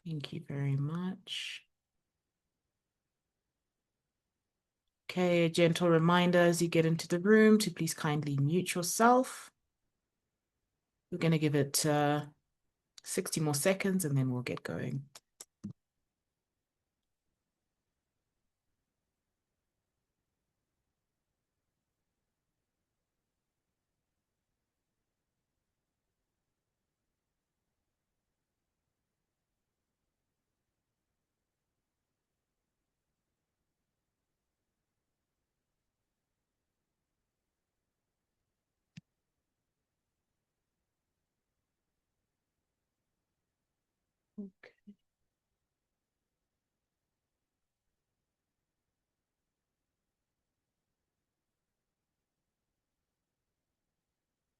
Thank you very much. Okay, a gentle reminder as you get into the room to please kindly mute yourself. We're going to give it 60 more seconds and then we'll get going.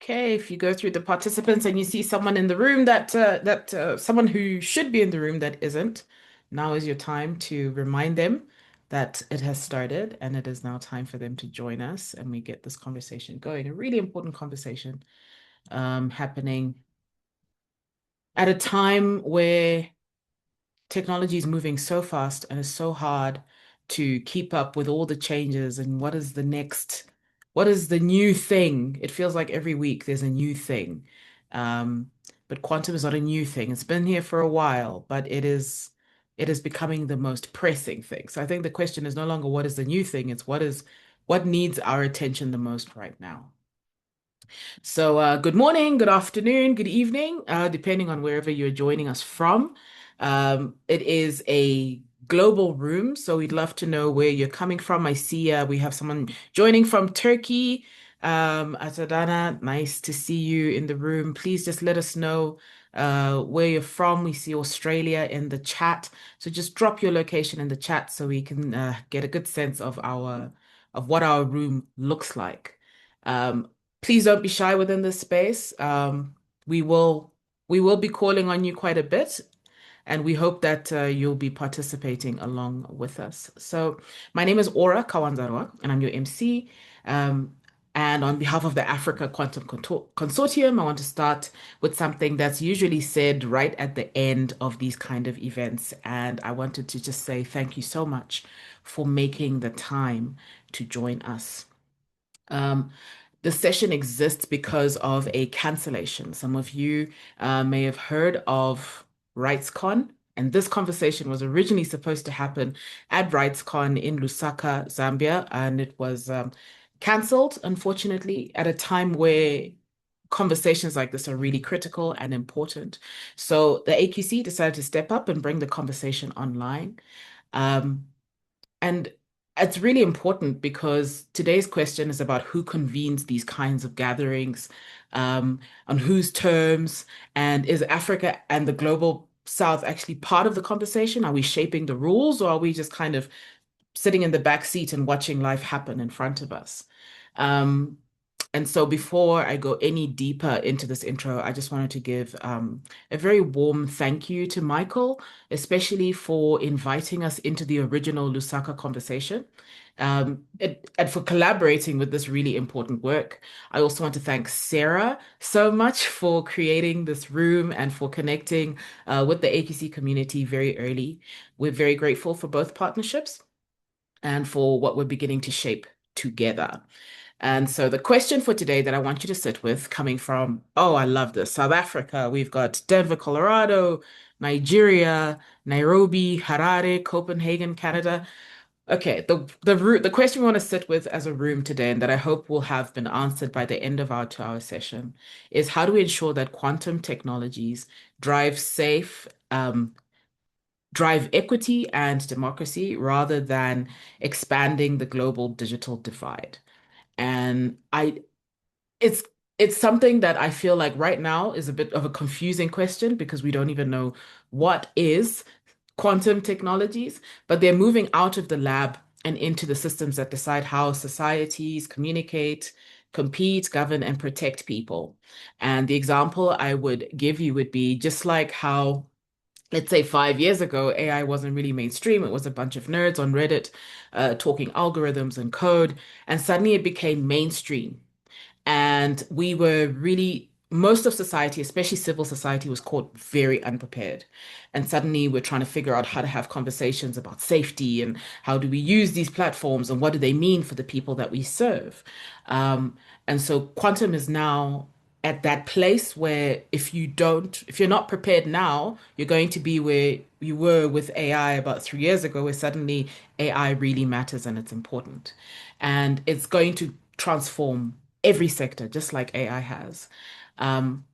Okay, if you go through the participants and you see someone in the room that someone who should be in the room that isn't, now is your time to remind them that it has started and it is now time for them to join us and we get this conversation going. A really important conversation happening at a time where technology is moving so fast and it's so hard to keep up with all the changes and what is the new thing? It feels like every week there's a new thing. Um, but quantum is not a new thing. It's been here for a while, but it is becoming the most pressing thing. So I think the question is no longer what is the new thing, it's what needs our attention the most right now. So, good morning, good afternoon, good evening, depending on wherever you're joining us from. It is a global room, so we'd love to know where you're coming from. I see we have someone joining from Turkey. Atadana, nice to see you in the room. Please just let us know where you're from. We see Australia in the chat, so just drop your location in the chat so we can get a good sense of our of what our room looks like. Um, Please don't be shy within this space. We will we will be calling on you quite a bit, and we hope that you'll be participating along with us. So, my name is Ora Kawanzarwa, and I'm your MC. Um, and on behalf of the Africa Consortium, I want to start with something that's usually said right at the end of these kind of events. And I wanted to just say thank you so much for making the time to join us. Um, the session exists because of a cancellation. Some of you may have heard of RightsCon, and this conversation was originally supposed to happen at RightsCon in Lusaka, Zambia, and it was cancelled, unfortunately, at a time where conversations like this are really critical and important. So the AQC decided to step up and bring the conversation online. Um, and it's really important because today's question is about who convenes these kinds of gatherings, on whose terms, and is Africa and the global South actually part of the conversation? Are we shaping the rules, or are we just kind of sitting in the back seat and watching life happen in front of us? Um, and so before I go any deeper into this intro, I just wanted to give a very warm thank you to Michael, especially for inviting us into the original Lusaka conversation, and for collaborating with this really important work. I also want to thank Sarah so much for creating this room and for connecting with the AQC community very early. We're very grateful for both partnerships and for what we're beginning to shape together. And so the question for today that I want you to sit with, coming from, oh, I love this, South Africa. We've got Denver, Colorado, Nigeria, Nairobi, Harare, Copenhagen, Canada. Okay, the question we want to sit with as a room today, and that I hope will have been answered by the end of our 2 hour session, is how do we ensure that quantum technologies drive safe, drive equity and democracy rather than expanding the global digital divide? And it's it's something that I feel like right now is a bit of a confusing question because we don't even know what is quantum technologies, but they're moving out of the lab and into the systems that decide how societies communicate, compete, govern, and protect people. And the example I would give you would be just like how, let's say 5 years ago, AI wasn't really mainstream. It was a bunch of nerds on Reddit talking algorithms and code, and suddenly it became mainstream. And we were really most of society, especially civil society, was caught very unprepared. And suddenly we're trying to figure out how to have conversations about safety and how do we use these platforms and what do they mean for the people that we serve. Um, and so quantum is now at that place where if you're not prepared now, you're going to be where you were with AI about 3 years ago, where suddenly AI really matters and it's important. And it's going to transform every sector, just like AI has. Um,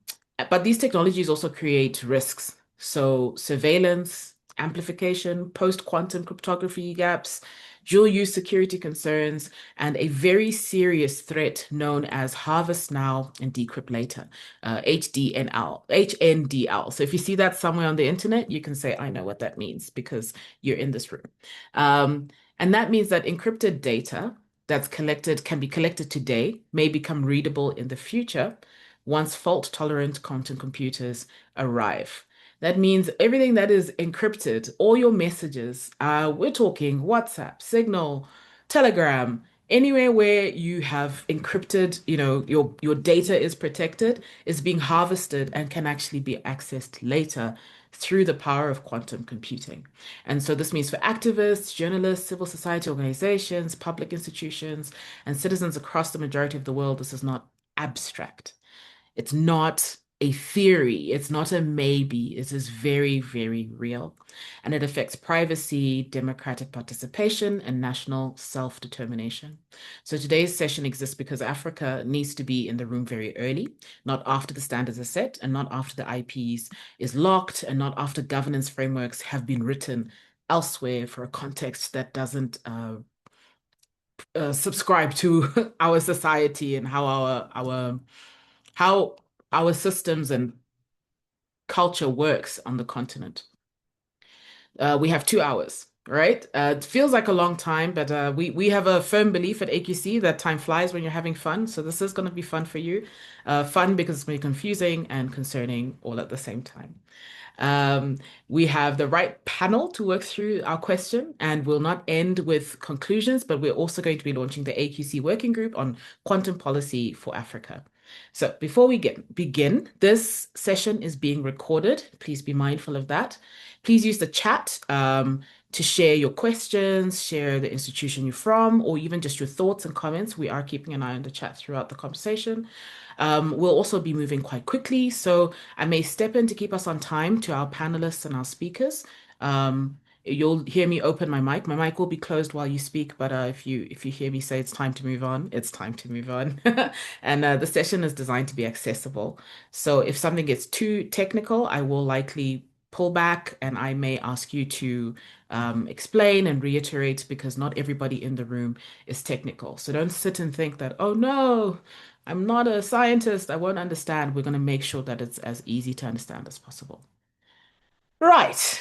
but these technologies also create risks. So surveillance, amplification, post-quantum cryptography gaps, dual use security concerns, and a very serious threat known as Harvest Now and Decrypt Later, HNDL. So if you see that somewhere on the internet, you can say, I know what that means because you're in this room. Um, and that means that encrypted data that's collected can be collected today, may become readable in the future once fault-tolerant quantum computers arrive. That means everything that is encrypted, all your messages, we're talking WhatsApp, Signal, Telegram, anywhere where you have encrypted, your data is protected, is being harvested and can actually be accessed later through the power of quantum computing. And so this means for activists, journalists, civil society organizations, public institutions, and citizens across the majority of the world, this is not abstract. It's not a theory. It's not a maybe. It is very, very real. And it affects privacy, democratic participation, and national self-determination. So today's session exists because Africa needs to be in the room very early, not after the standards are set, and not after the IPs is locked, and not after governance frameworks have been written elsewhere for a context that doesn't subscribe to our society and how our systems and culture works on the continent. We have 2 hours, right? It feels like a long time, but we have a firm belief at AQC that time flies when you're having fun. So this is going to be fun for you. Fun because it's going to be confusing and concerning all at the same time. Um, we have the right panel to work through our question, and we'll not end with conclusions, but we're also going to be launching the AQC Working Group on Quantum Policy for Africa. So before we begin, this session is being recorded. Please be mindful of that. Please use the chat to share your questions, share the institution you're from, or even just your thoughts and comments. We are keeping an eye on the chat throughout the conversation. We'll also be moving quite quickly, so I may step in to keep us on time to our panelists and our speakers. You'll hear me open my mic. My mic will be closed while you speak, but if you hear me say it's time to move on, it's time to move on. And the session is designed to be accessible. So if something gets too technical, I will likely pull back and I may ask you to explain and reiterate because not everybody in the room is technical. So don't sit and think that, oh no, I'm not a scientist. I won't understand. We're going to make sure that it's as easy to understand as possible. Right.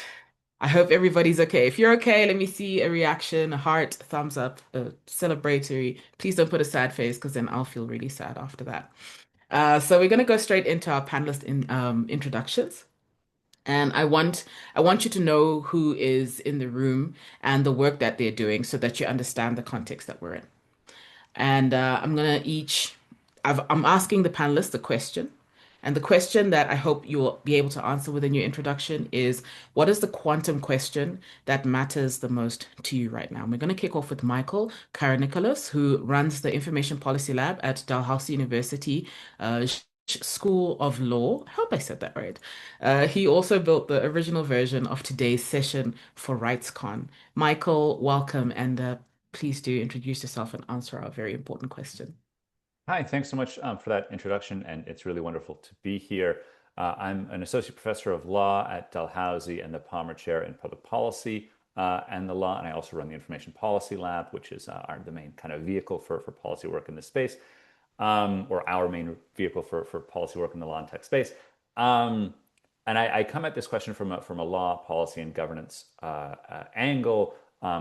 I hope everybody's okay. If you're okay, let me see a reaction, a heart, a thumbs up, a celebratory. Please don't put a sad face because then I'll feel really sad after that. So we're going to go straight into our panelist introductions. And I want you to know who is in the room and the work that they're doing so that you understand the context that we're in. And I'm asking the panelists a question. And the question that I hope you'll be able to answer within your introduction is, what is the quantum question that matters the most to you right now? And we're going to kick off with Michael Karanicolas, who runs the Information Policy Lab at Dalhousie University School of Law. I hope I said that right. He also built the original version of today's session for RightsCon. Michael, welcome, and please do introduce yourself and answer our very important question. Hi, thanks so much for that introduction, and it's really wonderful to be here. I'm an associate professor of law at Dalhousie and the Palmer Chair in Public Policy and the Law, and I also run the Information Policy Lab, which is the main kind of vehicle for policy work in this space, or our main vehicle for policy work in the law and tech space. Um, and I come at this question from a law, policy, and governance angle,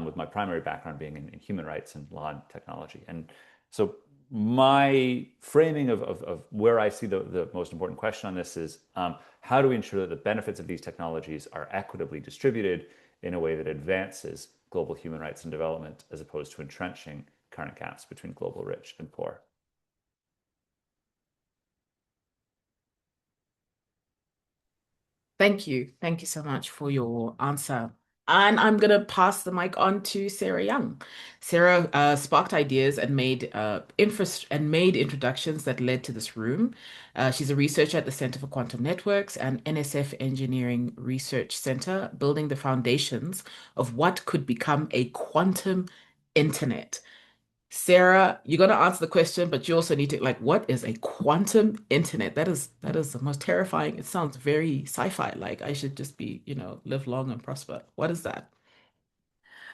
with my primary background being in human rights and law and technology. And so my framing of where I see the most important question on this is how do we ensure that the benefits of these technologies are equitably distributed in a way that advances global human rights and development as opposed to entrenching current gaps between global rich and poor? Thank you. Thank you so much for your answer. And I'm going to pass the mic on to Sarah Young. Sarah sparked ideas and made introductions that led to this room. She's a researcher at the Center for Quantum Networks and NSF Engineering Research Center, building the foundations of what could become a quantum internet. Sarah, you're gonna answer the question, but you also need to like, what is a quantum internet? That is the most terrifying. It sounds very sci-fi. Like I should just be, live long and prosper. What is that?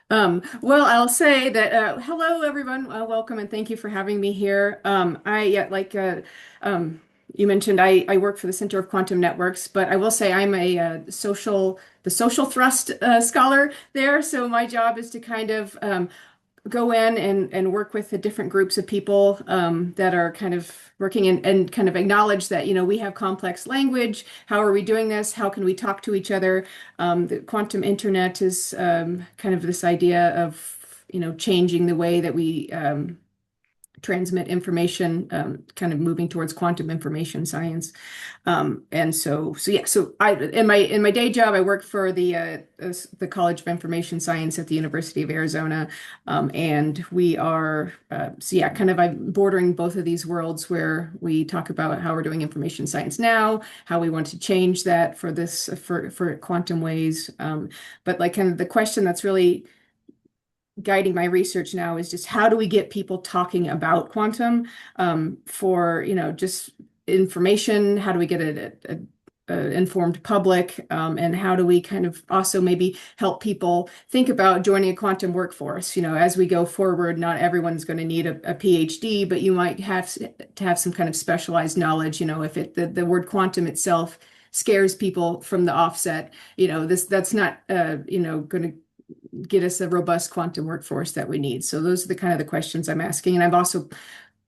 Well, I'll say that hello, everyone. Welcome and thank you for having me here. Um, you mentioned, I work for the Center of Quantum Networks, but I will say I'm the social thrust scholar there. So my job is to kind of go in and work with the different groups of people that are kind of working and kind of acknowledge that, we have complex language. How are we doing this? How can we talk to each other? The quantum internet is kind of this idea of, changing the way that we transmit information, kind of moving towards quantum information science. So I in my day job, I work for the College of Information Science at the University of Arizona, and we are kind of I'm bordering both of these worlds where we talk about how we're doing information science now, how we want to change that for this for quantum ways, but like kind of the question that's really guiding my research now is just how do we get people talking about quantum for just information? How do we get a informed public, and how do we kind of also maybe help people think about joining a quantum workforce? As we go forward, not everyone's going to need a PhD, but you might have to have some kind of specialized knowledge. If the word quantum itself scares people from the offset, that's not going to get us a robust quantum workforce that we need. So those are the kind of the questions I'm asking. And I'm also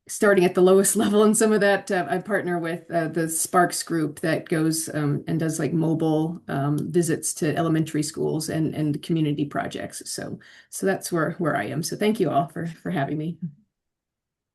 starting at the lowest level in some of that. I partner with the Sparks group that goes and does like mobile visits to elementary schools and community projects. So that's where I am. So thank you all for having me.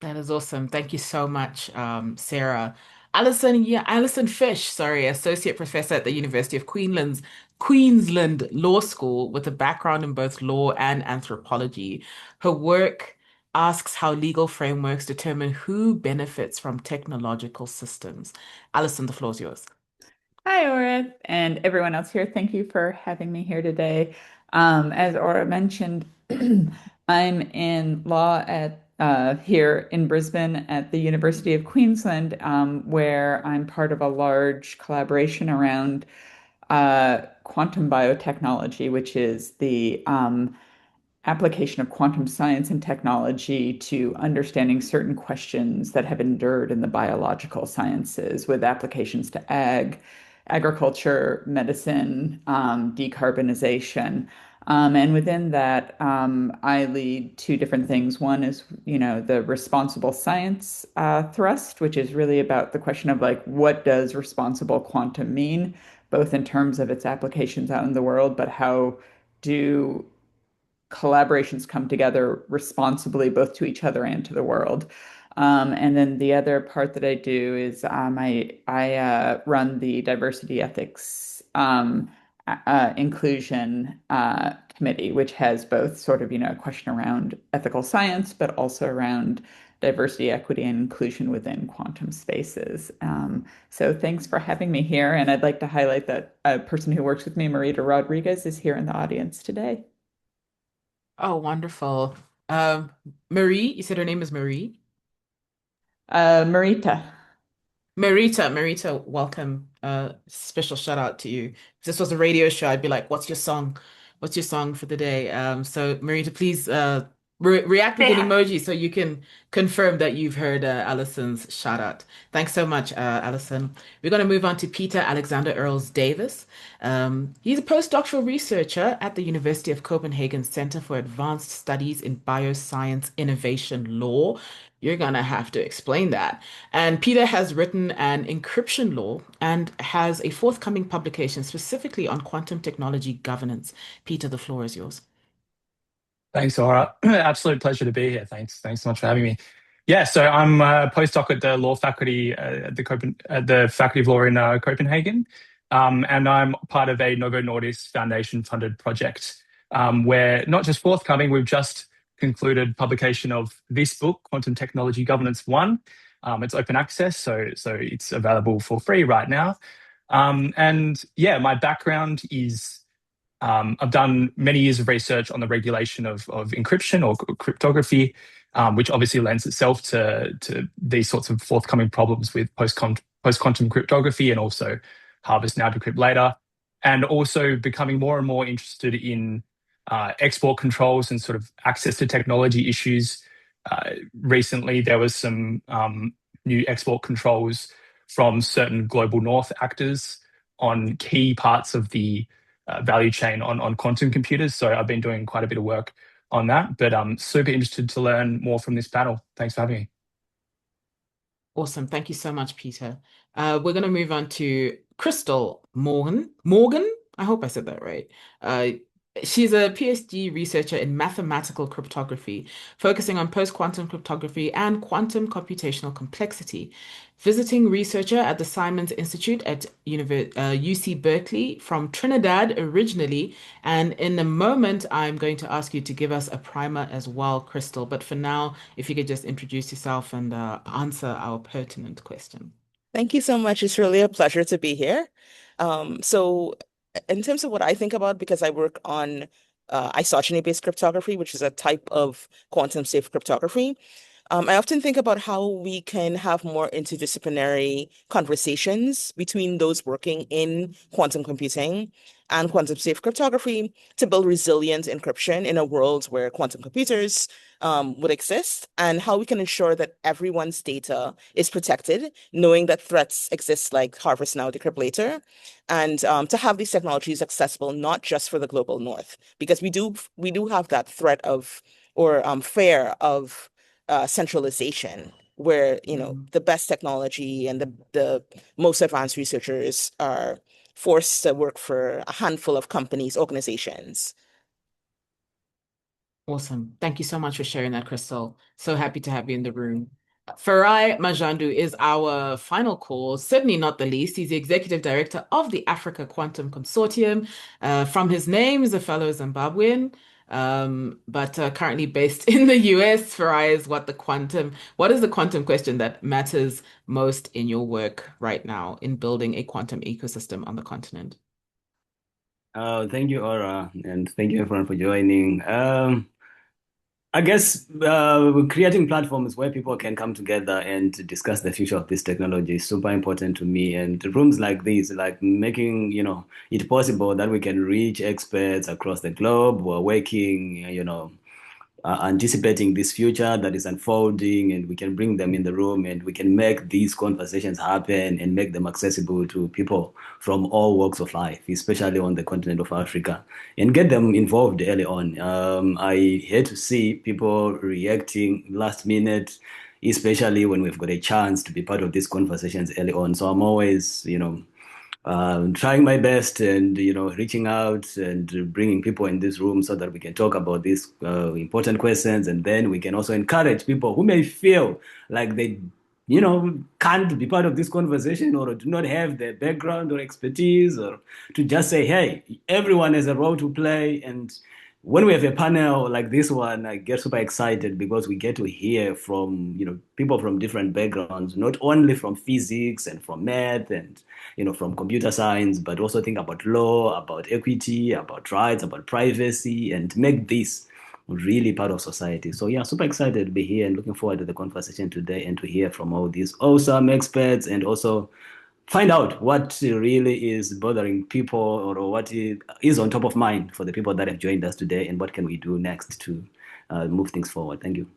That is awesome. Thank you so much, Sarah. Allison Fish, sorry, Associate Professor at the University of Queensland Law School with a background in both law and anthropology. Her work asks how legal frameworks determine who benefits from technological systems. Allison, the floor is yours. Hi, Aura, and everyone else here. Thank you for having me here today. As Aura mentioned, I'm in law at here in Brisbane at the University of Queensland, where I'm part of a large collaboration around quantum biotechnology, which is the application of quantum science and technology to understanding certain questions that have endured in the biological sciences with applications to agriculture, medicine, decarbonization. And within that, I lead two different things. One is, the responsible science thrust, which is really about the question of like, what does responsible quantum mean, both in terms of its applications out in the world, but how do collaborations come together responsibly, both to each other and to the world. And then the other part that I do is I run the diversity ethics inclusion committee, which has both sort of a question around ethical science, but also around diversity, equity, and inclusion within quantum spaces. So thanks for having me here, and I'd like to highlight that a person who works with me, Marita Rodriguez, is here in the audience today. Oh, wonderful. Um, Marie, you said her name is Marie? Marita. Marita, welcome. Special shout out to you. If this was a radio show, I'd be like, "What's your song? What's your song for the day?" So Marita, please react with an Yeah. emoji so you can confirm that you've heard Allison's shout out. Thanks so much, Allison. We're going to move on to Peter Alexander Earls Davis. He's a postdoctoral researcher at the University of Copenhagen Center for Advanced Studies in Bioscience Innovation Law. You're gonna have to explain that. And Peter has written an encryption law and has a forthcoming publication specifically on quantum technology governance. Peter, the floor is yours. Thanks, Aura. Absolute pleasure to be here. Thanks so much for having me. Yeah, so I'm a postdoc at the law faculty at the Faculty of Law in Copenhagen. and I'm part of a Novo Nordisk Foundation funded project where not just forthcoming, we've just concluded publication of this book, Quantum Technology Governance 1. It's open access, so it's available for free right now. And yeah, my background is I've done many years of research on the regulation of encryption or cryptography, which obviously lends itself to these sorts of forthcoming problems with post-quantum cryptography and also Harvest Now, Decrypt Later, and also becoming more and more interested in export controls and sort of access to technology issues. Recently, there was some new export controls from certain global north actors on key parts of the value chain on quantum computers. So I've been doing quite a bit of work on that, but I'm super interested to learn more from this panel. Thanks for having me. Awesome. Thank you so much, Peter. We're going to move on to Krystal Maughan. Morgan? I hope I said that right. Uh, she's a PhD researcher in mathematical cryptography, focusing on post-quantum cryptography and quantum computational complexity. Visiting researcher at the Simons Institute at UC Berkeley from Trinidad originally. And in a moment, I'm going to ask you to give us a primer as well, Krystal. But for now, if you could just introduce yourself and answer our pertinent question. Thank you so much. It's really a pleasure to be here. So, in terms of what I think about, because I work on isogeny-based cryptography, which is a type of quantum-safe cryptography, I often think about how we can have more interdisciplinary conversations between those working in quantum computing and quantum safe cryptography to build resilient encryption in a world where quantum computers would exist, and how we can ensure that everyone's data is protected, knowing that threats exist like Harvest Now, Decrypt Later, and to have these technologies accessible not just for the global north, because we do have that threat of or fear of centralization, where Mm. the best technology and the most advanced researchers are forced to work for a handful of companies, organizations. Awesome. Thank you so much for sharing that, Krystal. So happy to have you in the room. Farai Mazhandu is our final call, certainly not the least. He's the executive director of the Africa Quantum Consortium. From his name, he's a fellow Zimbabwean, but currently based in the US. Farai is what is the quantum question that matters most in your work right now in building a quantum ecosystem on the continent? Thank you, Aura, and thank you everyone for joining. I guess creating platforms where people can come together and discuss the future of this technology is super important to me. And rooms like these, like making, it possible that we can reach experts across the globe who are working, anticipating this future that is unfolding, and we can bring them in the room and we can make these conversations happen and make them accessible to people from all walks of life, especially on the continent of Africa, and get them involved early on. I hate to see people reacting last minute, especially when we've got a chance to be part of these conversations early on. So I'm always, trying my best and reaching out and bringing people in this room so that we can talk about these important questions, and then we can also encourage people who may feel like they can't be part of this conversation or do not have the background or expertise, or to just say, hey, everyone has a role to play. And when we have a panel like this one, I get super excited because we get to hear from people from different backgrounds, not only from physics and from math and from computer science, but also think about law, about equity, about rights, about privacy, and make this really part of society. So yeah, super excited to be here and looking forward to the conversation today and to hear from all these awesome experts, and also find out what really is bothering people, or what is on top of mind for the people that have joined us today, and what can we do next to move things forward. Thank you.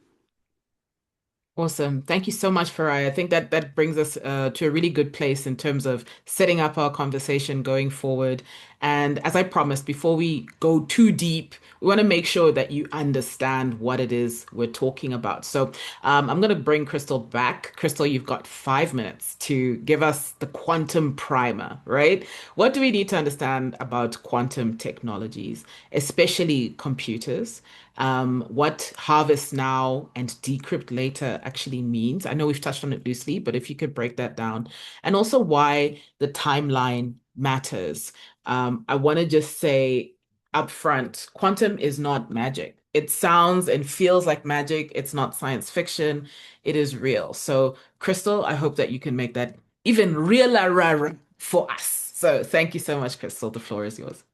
Awesome. Thank you so much, Farai. I think that brings us to a really good place in terms of setting up our conversation going forward. And as I promised, before we go too deep, we want to make sure that you understand what it is we're talking about. So I'm going to bring Krystal back. Krystal, you've got 5 minutes to give us the quantum primer, right? What do we need to understand about quantum technologies, especially computers? What Harvest Now and Decrypt Later actually means. I know we've touched on it loosely, but if you could break that down. And also why the timeline matters. I want to just say upfront, quantum is not magic. It sounds and feels like magic. It's not science fiction. It is real. So, Krystal, I hope that you can make that even realer for us. So, thank you so much, Krystal. The floor is yours.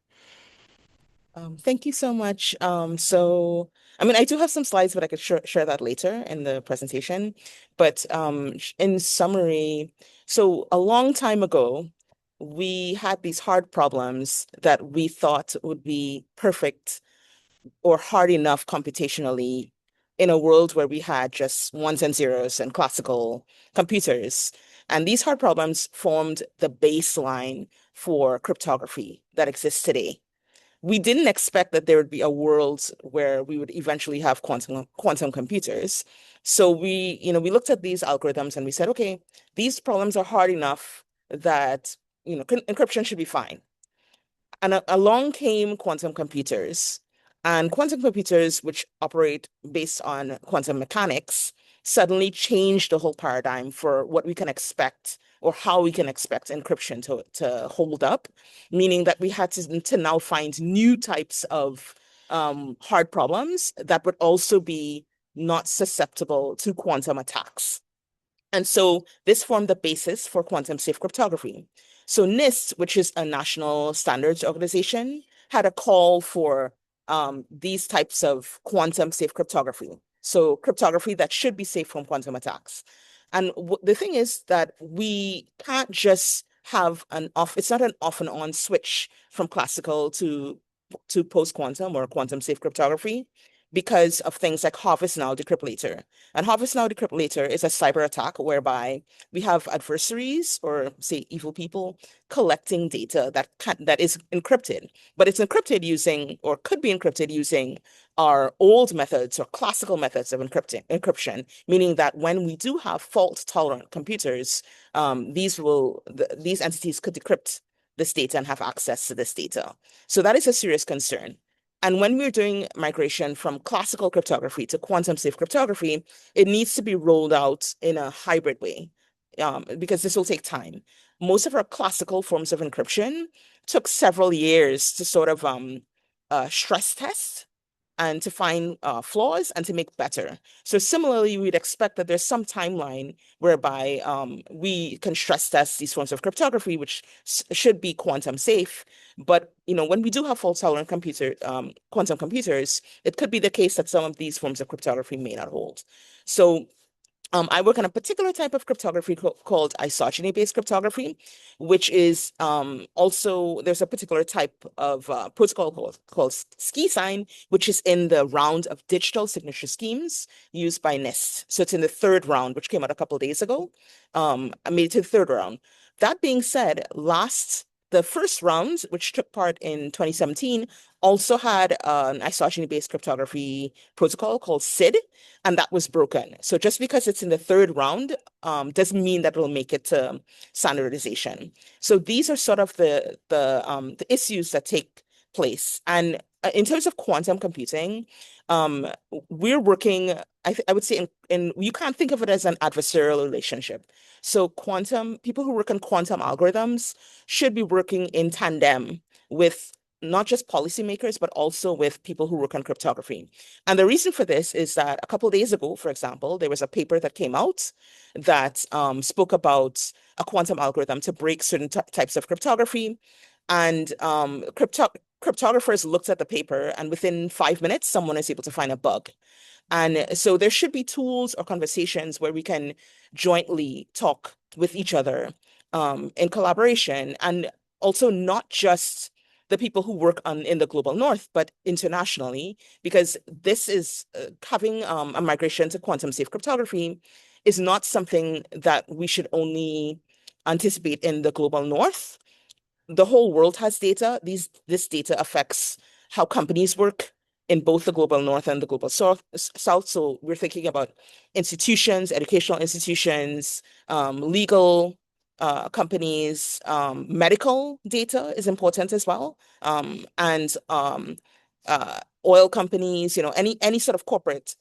Thank you so much. I mean, I do have some slides, but I could share that later in the presentation. But in summary, so a long time ago, we had these hard problems that we thought would be perfect or hard enough computationally in a world where we had just ones and zeros and classical computers. And these hard problems formed the baseline for cryptography that exists today. We didn't expect that there would be a world where we would eventually have quantum computers. So we looked at these algorithms and we said, okay, these problems are hard enough that encryption should be fine. And along came quantum computers. And quantum computers, which operate based on quantum mechanics, suddenly changed the whole paradigm for what we can expect or how we can expect encryption to hold up, meaning that we had to now find new types of hard problems that would also be not susceptible to quantum attacks. And so this formed the basis for quantum safe cryptography. So NIST, which is a national standards organization, had a call for these types of quantum safe cryptography. So cryptography that should be safe from quantum attacks. And the thing is that we can't just have it's not an off and on switch from classical to post-quantum or quantum safe cryptography because of things like Harvest Now, Decrypt Later. And Harvest Now, Decrypt Later is a cyber attack whereby we have adversaries or say evil people collecting data that is encrypted, but it's encrypted using or could be encrypted using our old methods or classical methods of encryption, meaning that when we do have fault-tolerant computers, these entities could decrypt this data and have access to this data. So that is a serious concern. And when we're doing migration from classical cryptography to quantum safe cryptography, it needs to be rolled out in a hybrid way because this will take time. Most of our classical forms of encryption took several years to sort of stress test and to find flaws and to make better. So similarly, we'd expect that there's some timeline whereby we can stress test these forms of cryptography, which should be quantum safe. But when we do have fault-tolerant quantum computers, it could be the case that some of these forms of cryptography may not hold. So I work on a particular type of cryptography called isogeny-based cryptography, which is also, there's a particular type of protocol called ski sign, which is in the round of digital signature schemes used by NIST. So it's in the third round, which came out a couple of days ago. I made it to the third round. That being said, the first round, which took part in 2017, also had an isogeny-based cryptography protocol called SID, and that was broken. So just because it's in the third round doesn't mean that it'll make it to standardization. So these are sort of the issues that take place. And in terms of quantum computing, we're working, I would say, you can't think of it as an adversarial relationship. So people who work on quantum algorithms should be working in tandem with not just policymakers, but also with people who work on cryptography. And the reason for this is that a couple of days ago, for example, there was a paper that came out that spoke about a quantum algorithm to break certain types of cryptography. And cryptographers looked at the paper, and within 5 minutes, someone is able to find a bug. And so there should be tools or conversations where we can jointly talk with each other in collaboration, and also not just the people who work in the global north, but internationally, because this is having a migration to quantum safe cryptography is not something that we should only anticipate in the global north. The whole world has data. This data affects how companies work in both the global north and the global south. So we're thinking about institutions, educational institutions, legal companies, medical data is important as well, and oil companies. Any sort of corporate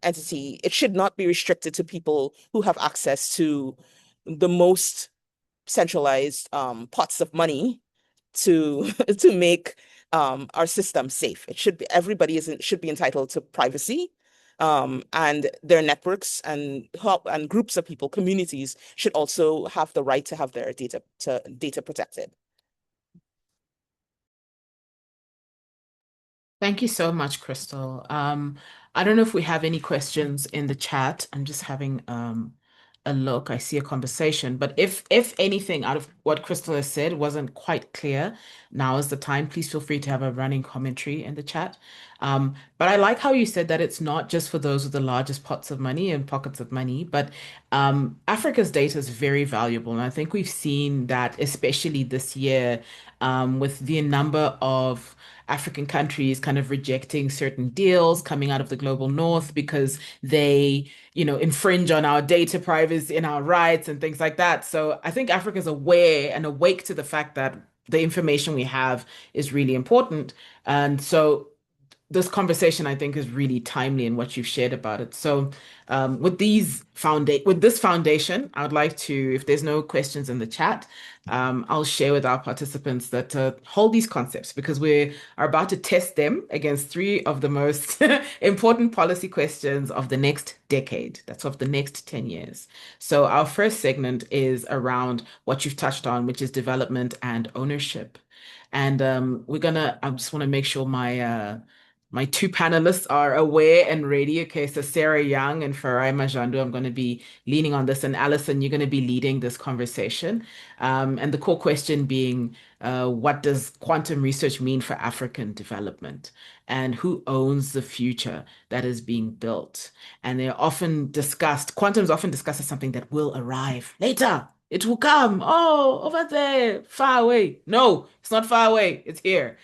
entity. It should not be restricted to people who have access to the most centralized pots of money to to make our system safe. It should be everybody should be entitled to privacy, and their networks and help and groups of people, communities should also have the right to have their data protected. Thank you so much, Krystal. I don't know if we have any questions in the chat. I'm just having a look. I see a conversation, but if anything out of what Krystal has said wasn't quite clear, now is the time. Please feel free to have a running commentary in the chat. But I like how you said that it's not just for those with the largest pots of money and pockets of money, but Africa's data is very valuable, and I think we've seen that especially this year with the number of African countries kind of rejecting certain deals coming out of the global north because they, infringe on our data privacy and our rights and things like that. So I think Africa is aware and awake to the fact that the information we have is really important. And so this conversation, I think, is really timely in what you've shared about it. So, with this foundation, I would like to, if there's no questions in the chat, I'll share with our participants that hold these concepts because we are about to test them against three of the most important policy questions of the next decade. That's of the next 10 years. So, our first segment is around what you've touched on, which is development and ownership. And I just want to make sure my two panelists are aware and ready. Okay, so Sarah Young and Farai Mazhandu, I'm going to be leaning on this, and Allison, you're going to be leading this conversation. And the core question being, what does quantum research mean for African development? And who owns the future that is being built? And quantum is often discussed as something that will arrive later. It will come. Oh, over there, far away. No, it's not far away. It's here.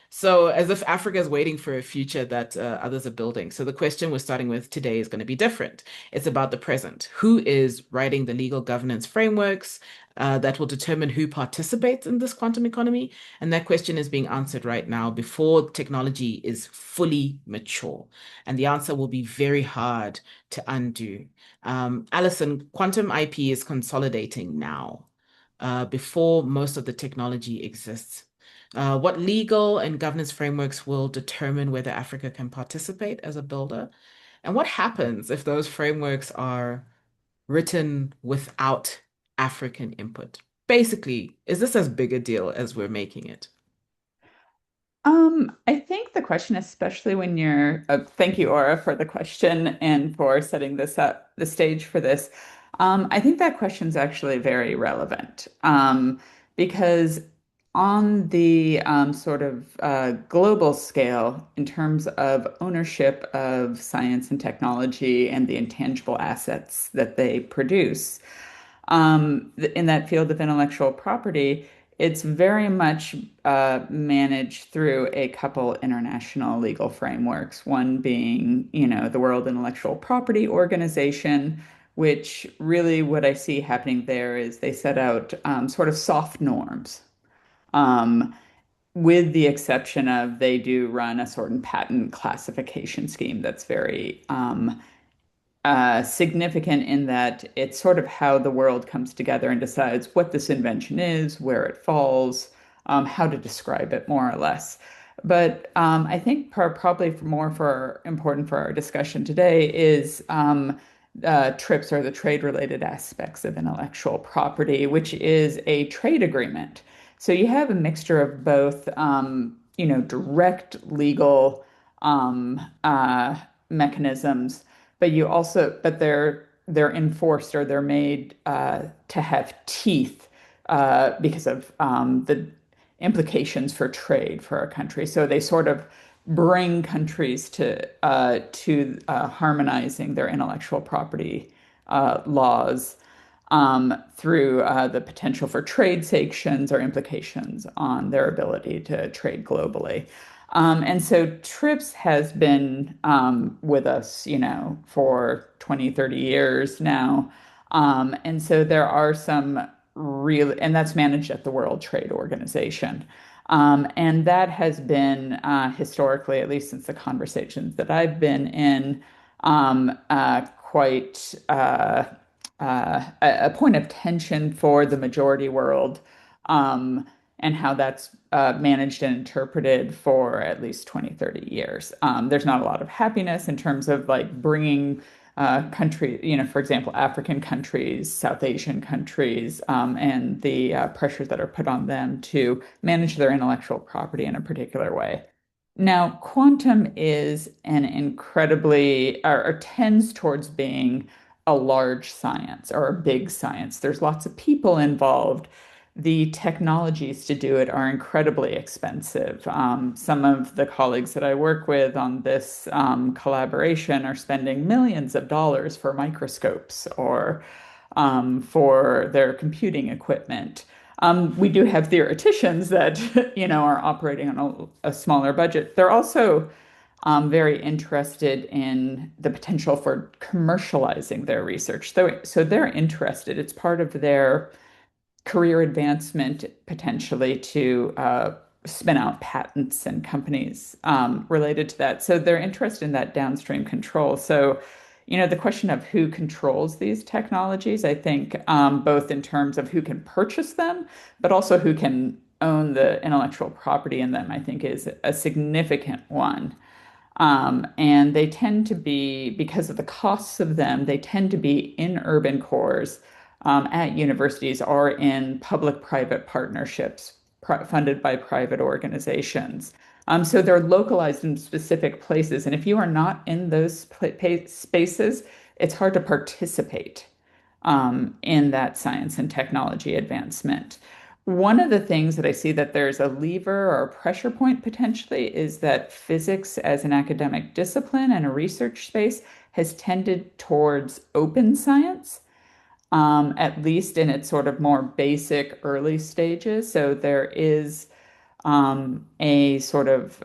So as if Africa is waiting for a future that others are building. So the question we're starting with today is going to be different. It's about the present. Who is writing the legal governance frameworks that will determine who participates in this quantum economy? And that question is being answered right now before technology is fully mature. And the answer will be very hard to undo. Allison, quantum IP is consolidating now, before most of the technology exists. What legal and governance frameworks will determine whether Africa can participate as a builder? And what happens if those frameworks are written without African input? Basically, is this as big a deal as we're making it? I think the question, especially when thank you, Aura, for the question and for setting this up, the stage for this. I think that question's actually very relevant because on the sort of global scale, in terms of ownership of science and technology and the intangible assets that they produce, in that field of intellectual property, it's very much managed through a couple international legal frameworks, one being, the World Intellectual Property Organization, which really what I see happening there is they set out sort of soft norms, um, with the exception of they do run a sort of patent classification scheme that's very significant in that it's sort of how the world comes together and decides what this invention is, where it falls, how to describe it more or less. But I think probably important for our discussion today is TRIPS, or the trade-related aspects of intellectual property, which is a trade agreement. So you have a mixture of both, direct legal mechanisms, but they're enforced, or they're made to have teeth because of the implications for trade for a country. So they sort of bring countries to harmonizing their intellectual property laws through the potential for trade sanctions or implications on their ability to trade globally. And so TRIPS has been with us, for 20, 30 years now. And so there are some and that's managed at the World Trade Organization. And that has been historically, at least since the conversations that I've been in, quite a point of tension for the majority world. and how that's managed and interpreted for at least 20, 30 years. There's not a lot of happiness in terms of like bringing country, for example, African countries, South Asian countries, and the pressures that are put on them to manage their intellectual property in a particular way. Now, quantum is an incredibly, or tends towards being a large science or a big science. There's lots of people involved. The technologies to do it are incredibly expensive. Some of the colleagues that I work with on this collaboration are spending millions of dollars for microscopes or for their computing equipment. We do have theoreticians that, are operating on a smaller budget. They're also very interested in the potential for commercializing their research. So they're interested. It's part of their career advancement potentially to spin out patents and companies related to that. So they're interested in that downstream control. So, the question of who controls these technologies, I think, both in terms of who can purchase them, but also who can own the intellectual property in them, I think is a significant one. And they tend to be, because of the costs of them, they tend to be in urban cores at universities or in public-private partnerships funded by private organizations. So they're localized in specific places. And if you are not in those spaces, it's hard to participate in that science and technology advancement. One of the things that I see that there's a lever or a pressure point potentially is that physics as an academic discipline and a research space has tended towards open science, at least in its sort of more basic early stages. So there is a sort of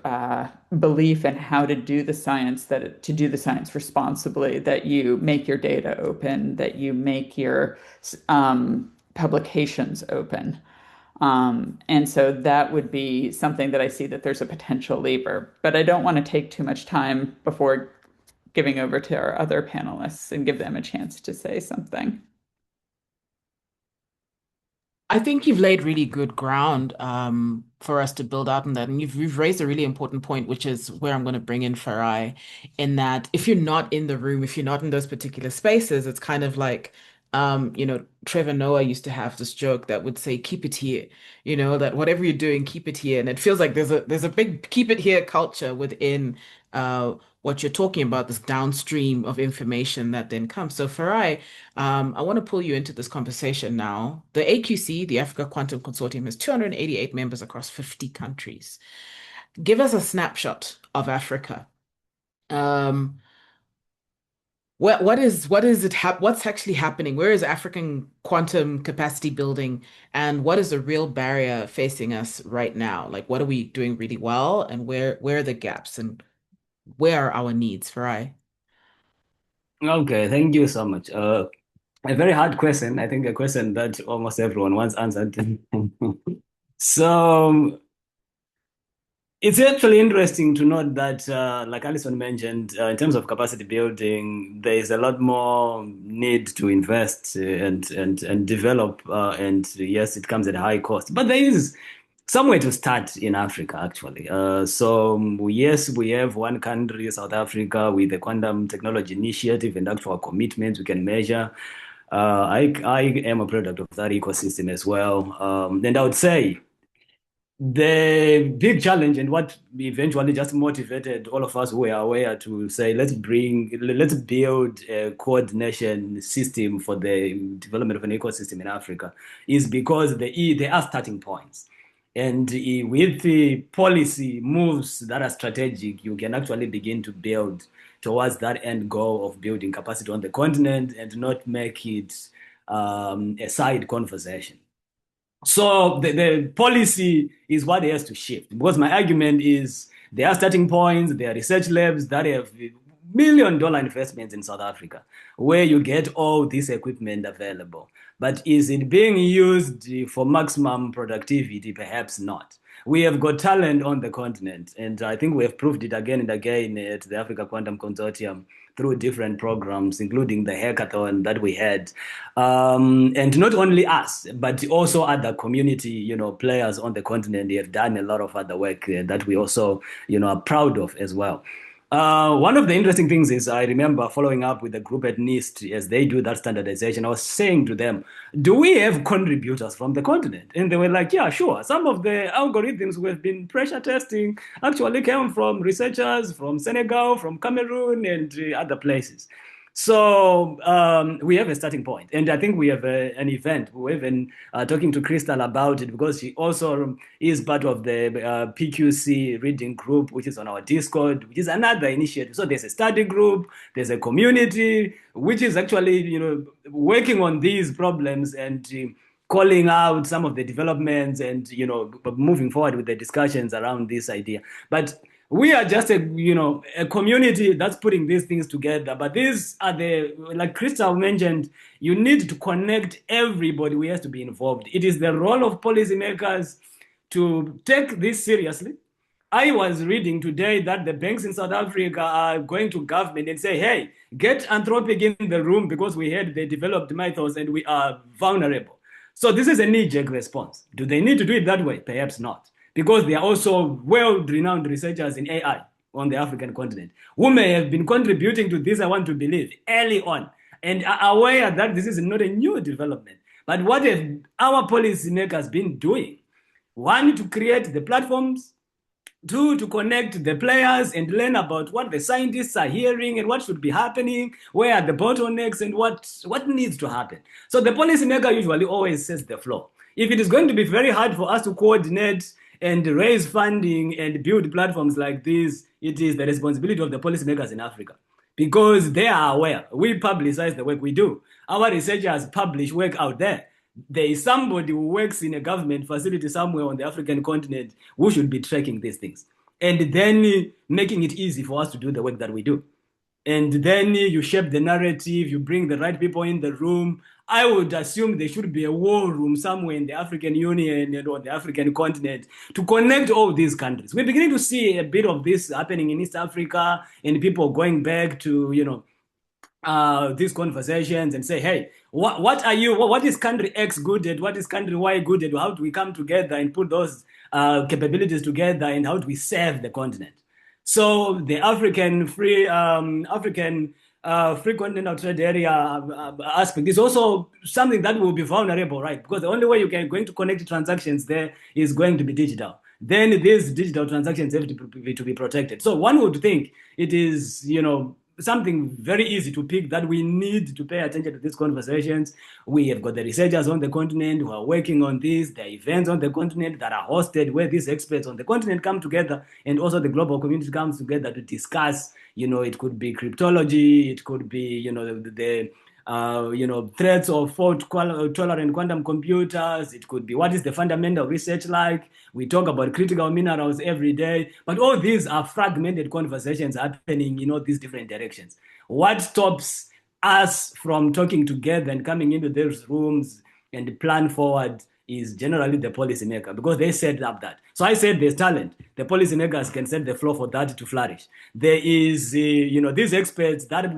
belief in how to do the science, to do the science responsibly, that you make your data open, that you make your publications open. And so that would be something that I see that there's a potential lever, but I don't want to take too much time before giving over to our other panelists and give them a chance to say something. I think you've laid really good ground for us to build out on that. And you've raised a really important point, which is where I'm going to bring in Farai, in that if you're not in the room, if you're not in those particular spaces, it's kind of like, Trevor Noah used to have this joke that would say, keep it here, that whatever you're doing, keep it here. And it feels like there's a big keep it here culture within what you're talking about, this downstream of information that then comes. So Farai, I want to pull you into this conversation now. The AQC, the Africa Quantum Consortium, has 288 members across 50 countries. Give us a snapshot of Africa. What's actually happening? Where is African quantum capacity building, and what is the real barrier facing us right now? Like, what are we doing really well, and where are the gaps, and where are our needs, Farai? Okay, thank you so much. A very hard question. I think a question that almost everyone wants answered. So it's actually interesting to note that, like Alison mentioned, in terms of capacity building, there is a lot more need to invest and develop, and yes, it comes at a high cost. But there is somewhere to start in Africa, actually. Yes, we have one country, South Africa, with the Quantum Technology Initiative and actual commitments we can measure. I am a product of that ecosystem as well. And I would say the big challenge and what eventually just motivated all of us who were aware to say, let's build a coordination system for the development of an ecosystem in Africa is because there are starting points. And with the policy moves that are strategic, you can actually begin to build towards that end goal of building capacity on the continent and not make it a side conversation. So the policy is what has to shift, because my argument is there are starting points, there are research labs that have $1 million investments in South Africa where you get all this equipment available. But is it being used for maximum productivity? Perhaps not. We have got talent on the continent, and I think we have proved it again and again at the Africa Quantum Consortium through different programs, including the hackathon that we had. And not only us, but also other community, players on the continent. They have done a lot of other work that we also, are proud of as well. One of the interesting things is I remember following up with the group at NIST as they do that standardization. I was saying to them, do we have contributors from the continent? And they were like, yeah, sure. Some of the algorithms we've been pressure testing actually came from researchers from Senegal, from Cameroon, and other places. So we have a starting point, and I think we have an event. We've been talking to Krystal about it because she also is part of the PQC reading group, which is on our Discord, which is another initiative. So there's a study group, there's a community, which is actually working on these problems and calling out some of the developments and moving forward with the discussions around this idea. But we are just a community that's putting these things together. But these are like Krystal mentioned, you need to connect everybody who has to be involved. It is the role of policymakers to take this seriously. I was reading today that the banks in South Africa are going to government and say, hey, get Anthropic in the room because we heard they developed methods and we are vulnerable. So this is a knee-jerk response. Do they need to do it that way? Perhaps not. Because they are also world-renowned researchers in AI on the African continent who may have been contributing to this, I want to believe, early on, and are aware that this is not a new development. But what have our policymakers been doing? One, to create the platforms. Two, to connect the players and learn about what the scientists are hearing and what should be happening, where are the bottlenecks and what needs to happen. So the policymaker usually always sets the floor. If it is going to be very hard for us to coordinate and raise funding and build platforms like this, it is the responsibility of the policymakers in Africa because they are aware. We publicize the work we do. Our researchers publish work out there. There is somebody who works in a government facility somewhere on the African continent who should be tracking these things and then making it easy for us to do the work that we do. And then you shape the narrative, you bring the right people in the room. I would assume there should be a war room somewhere in the African Union or the African continent to connect all these countries. We're beginning to see a bit of this happening in East Africa and people going back to, these conversations and say, hey, what is country X good at? What is country Y good at? How do we come together and put those capabilities together and how do we serve the continent? So the African free continental trade area aspect is also something that will be vulnerable, right? Because the only way you can going to connect transactions there is going to be digital. Then these digital transactions have to be protected. So one would think it is, something very easy to pick that we need to pay attention to these conversations. We have got the researchers on the continent who are working on this. There are events on the continent that are hosted where these experts on the continent come together and also the global community comes together to discuss, it could be cryptology, it could be, the threats of fault-tolerant quantum computers. It could be what is the fundamental research like. We talk about critical minerals every day, but all these are fragmented conversations happening in all these different directions. What stops us from talking together and coming into those rooms and plan forward is generally the policymaker because they set up that. So I said there's talent. The policymakers can set the floor for that to flourish. There is, these experts that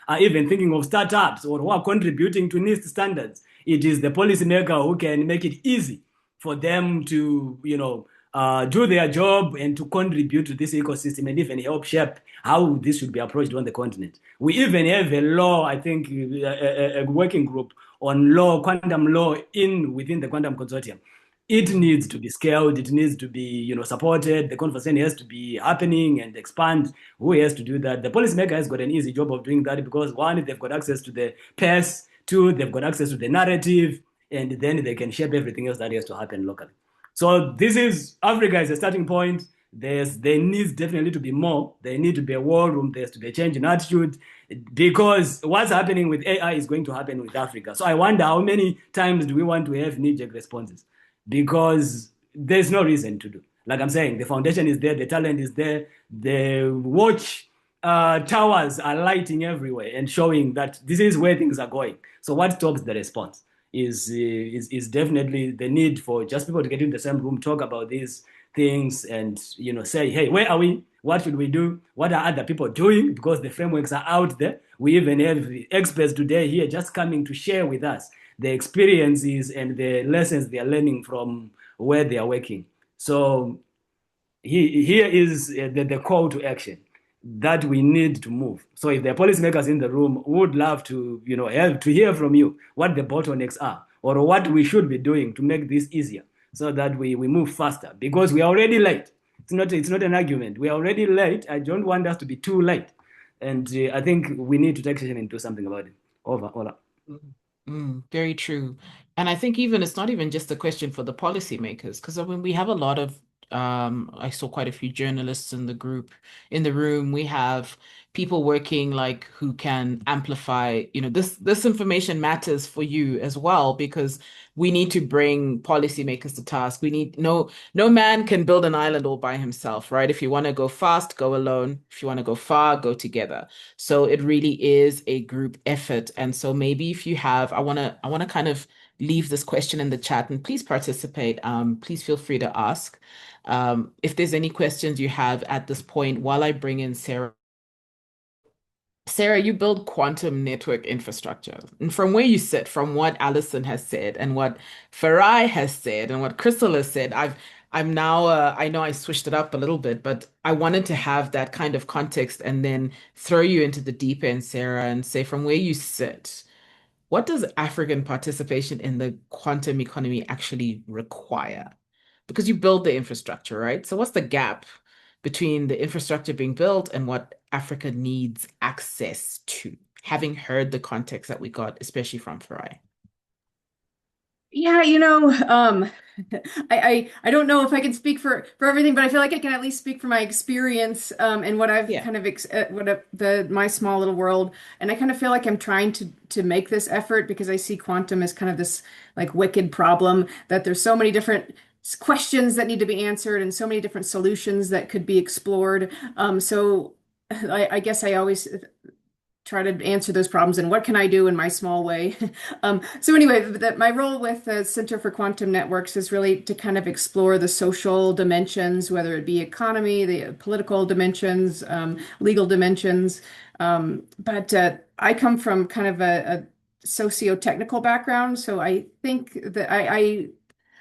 are even thinking of startups or who are contributing to NIST standards. It is the policymaker who can make it easy for them to, do their job and to contribute to this ecosystem and even help shape how this should be approached on the continent. We even have a law, I think, a working group on law, quantum law within the quantum consortium. It needs to be scaled. It needs to be, supported. The conversation has to be happening and expand. Who has to do that? The policymaker has got an easy job of doing that because one, they've got access to the press. Two, they've got access to the narrative, and then they can shape everything else that has to happen locally. So this is Africa is a starting point. There needs definitely to be more. There need to be a war room. There's to be a change in attitude because what's happening with AI is going to happen with Africa. So I wonder how many times do we want to have knee-jerk responses? Because there's no reason to do. Like I'm saying, the foundation is there, the talent is there, the watch towers are lighting everywhere and showing that this is where things are going. So what stops the response is definitely the need for just people to get in the same room, talk about these things and, say, hey, where are we? What should we do? What are other people doing? Because the frameworks are out there. We even have experts today here just coming to share with us the experiences and the lessons they are learning from where they are working. So here is the call to action that we need to move. So if there are policymakers in the room, we would love to, help to hear from you what the bottlenecks are or what we should be doing to make this easier so that we move faster because we are already late. It's not an argument. We are already late. I don't want us to be too late. And I think we need to take action and do something about it. Over, Ola. Very true. And I think even it's not even just a question for the policymakers, because I mean we have a lot of I saw quite a few journalists in the group in the room. We have people working like who can amplify, this information matters for you as well because we need to bring policymakers to task. We need no man can build an island all by himself, right? If you want to go fast, go alone. If you want to go far, go together. So it really is a group effort. And so maybe if you have, I want to kind of leave this question in the chat and please participate. Please feel free to ask. If there's any questions you have at this point, while I bring in Sarah. Sarah, you build quantum network infrastructure. And from where you sit, from what Allison has said and what Farai has said and what Krystal has said, I'm now I know I switched it up a little bit, but I wanted to have that kind of context and then throw you into the deep end, Sarah, and say from where you sit, what does African participation in the quantum economy actually require? Because you build the infrastructure, right? So what's the gap between the infrastructure being built and what Africa needs access to, having heard the context that we got, especially from Farai? Yeah, I don't know if I can speak for everything, but I feel like I can at least speak for my experience and what I've Yeah. kind of my small little world, and I kind of feel like I'm trying to make this effort because I see quantum as kind of this like wicked problem that there's so many different questions that need to be answered and so many different solutions that could be explored. So I guess I always try to answer those problems and what can I do in my small way. So anyway, my role with the Center for Quantum Networks is really to kind of explore the social dimensions, whether it be economy, the political dimensions, legal dimensions. But I come from kind of a socio-technical background, so I think that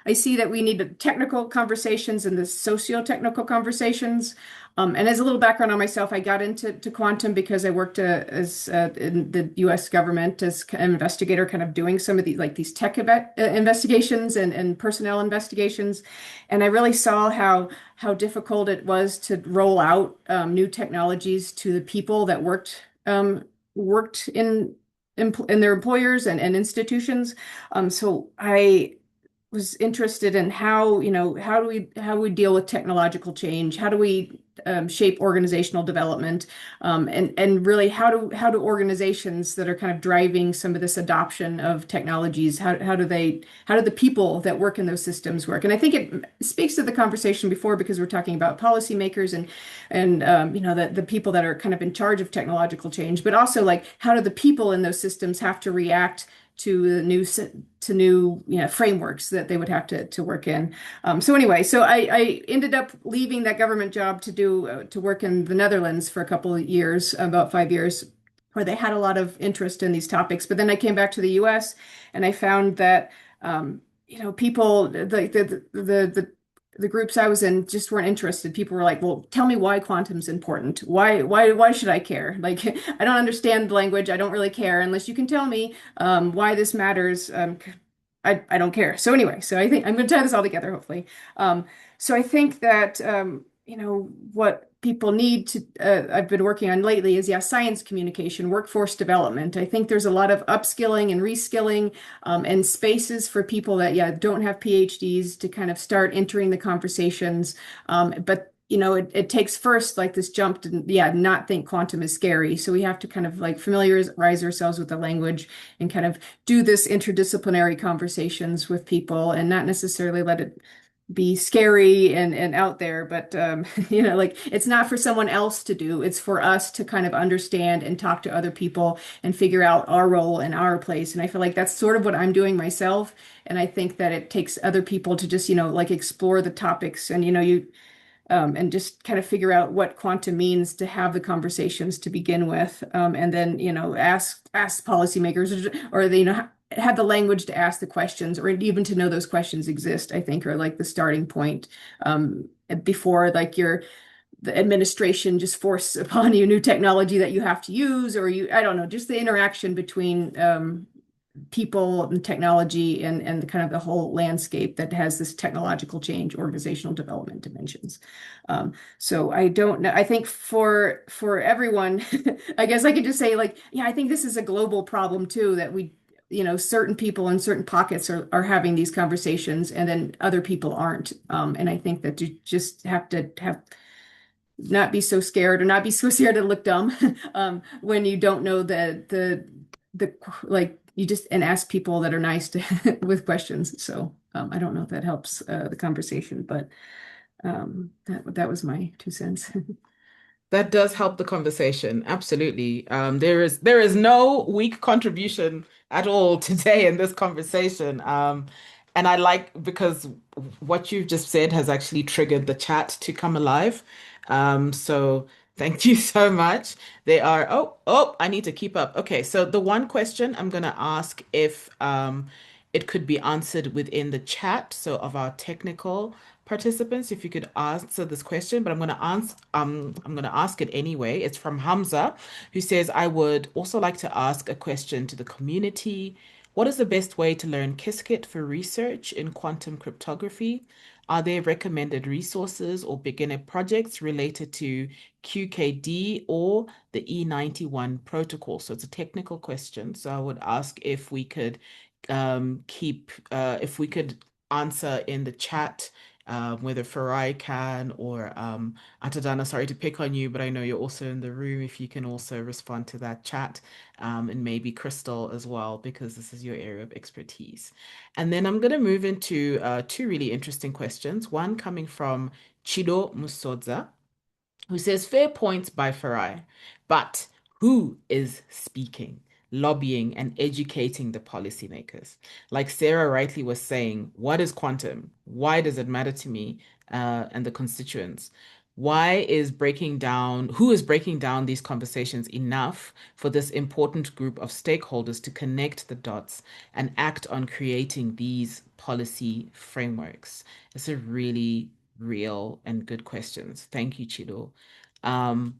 I see that we need the technical conversations and the socio-technical conversations. And as a little background on myself, I got into quantum because I worked as in the U.S. government as an investigator, kind of doing some of these tech investigations and personnel investigations. And I really saw how difficult it was to roll out new technologies to the people that worked in their employers and institutions. So I was interested in how we deal with technological change, how do we shape organizational development, and really how do organizations that are kind of driving some of this adoption of technologies, how do the people that work in those systems work? And I think it speaks to the conversation before because we're talking about policymakers and the people that are kind of in charge of technological change, but also like how do the people in those systems have to react to new frameworks that they would have to work in. So anyway, so I ended up leaving that government job to work in the Netherlands for a couple of years, about 5 years, where they had a lot of interest in these topics. But then I came back to the U.S. and I found that people the groups I was in just weren't interested. People were like, "Well, tell me why quantum's important. Why should I care? Like, I don't understand the language. I don't really care unless you can tell me why this matters. I don't care." So anyway, so I think I'm going to tie this all together, hopefully. So I think that what people need to I've been working on lately is science communication, workforce development. I think there's a lot of upskilling and reskilling and spaces for people that don't have PhDs to kind of start entering the conversations. But it takes first like this jump to not think quantum is scary. So we have to kind of like familiarize ourselves with the language and kind of do this interdisciplinary conversations with people and not necessarily let it be scary and out there, but like it's not for someone else to do. It's for us to kind of understand and talk to other people and figure out our role and our place. And I feel like that's sort of what I'm doing myself. And I think that it takes other people to just like explore the topics. And and just kind of figure out what quantum means to have the conversations to begin with, and then ask policymakers, or they have the language to ask the questions, or even to know those questions exist, I think, are like the starting point, before like the administration just force upon you new technology that you have to use, or I don't know, just the interaction between people and technology, and the kind of the whole landscape that has this technological change, organizational development dimensions. So I don't know. I think for everyone, I guess I could just say, like, yeah, I think this is a global problem too, that certain people in certain pockets are having these conversations, and then other people aren't. And I think that you just have to not be so scared, or not be so scared to look dumb, when you don't know the like, you just, and ask people that are nice to with questions. So I don't know if that helps the conversation, but that was my 2 cents. That does help the conversation. Absolutely. There is no weak contribution at all today in this conversation. And I like, because what you've just said has actually triggered the chat to come alive. So thank you so much. I need to keep up. Okay, so the one question I'm gonna ask, if it could be answered within the chat, so of our technical participants, if you could answer this question, but I'm gonna ask it anyway. It's from Hamza, who says, I would also like to ask a question to the community. What is the best way to learn Qiskit for research in quantum cryptography? Are there recommended resources or beginner projects related to QKD or the E91 protocol? So it's a technical question. So I would ask if we could if we could answer in the chat, whether Farai can, or Atadana, sorry to pick on you, but I know you're also in the room. If you can also respond to that chat, and maybe Krystal as well, because this is your area of expertise. And then I'm going to move into two really interesting questions. One coming from Chido Musodza, who says, fair points by Farai, but who is speaking, lobbying, and educating the policymakers? Like Sarah rightly was saying, what is quantum? Why does it matter to me and the constituents? Who is breaking down these conversations enough for this important group of stakeholders to connect the dots and act on creating these policy frameworks? It's a really real and good questions. Thank you, Chido. Um,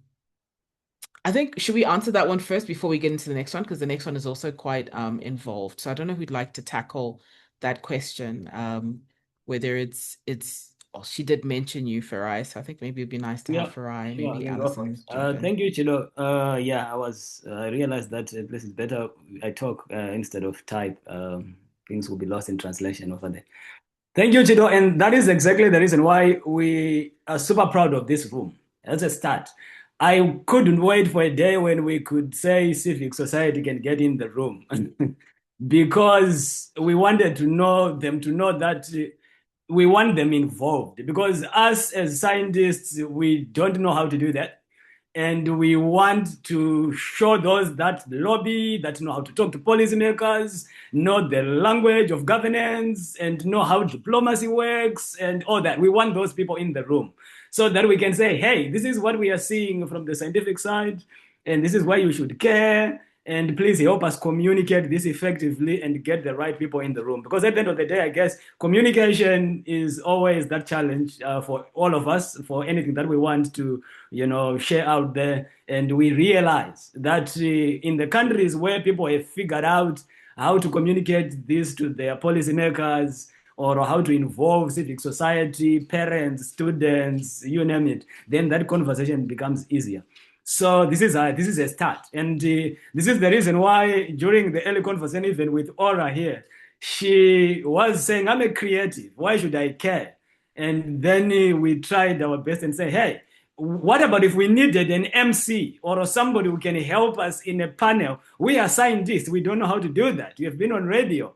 I think, should we answer that one first before we get into the next one? Because the next one is also quite involved. So I don't know who'd like to tackle that question. Whether well, she did mention you, Farai, so I think maybe it'd be nice to have Yeah, Farai, sure, I maybe can go for Allison jump it. in. Thank you, Chido. Yeah, I realized that this is better. I talk instead of type. Things will be lost in translation over there. Thank you, Chido. And that is exactly the reason why we are super proud of this room. As a start, I couldn't wait for a day when we could say civic society can get in the room because we wanted to know them to know that we want them involved, because us as scientists, we don't know how to do that. And we want to show those that lobby, that know how to talk to policymakers, know the language of governance, and know how diplomacy works, and all that. We want those people in the room so that we can say, hey, this is what we are seeing from the scientific side, and this is why you should care. And please help us communicate this effectively and get the right people in the room. Because at the end of the day, I guess communication is always that challenge for all of us, for anything that we want to, share out there. And we realize that in the countries where people have figured out how to communicate this to their policymakers, or how to involve civic society, parents, students, you name it, then that conversation becomes easier. So this is a start, and this is the reason why during the early conversation, even with Aura here, she was saying, "I'm a creative. Why should I care?" And then we tried our best and say, "Hey, what about if we needed an MC or somebody who can help us in a panel? We are scientists. We don't know how to do that. You have been on radio,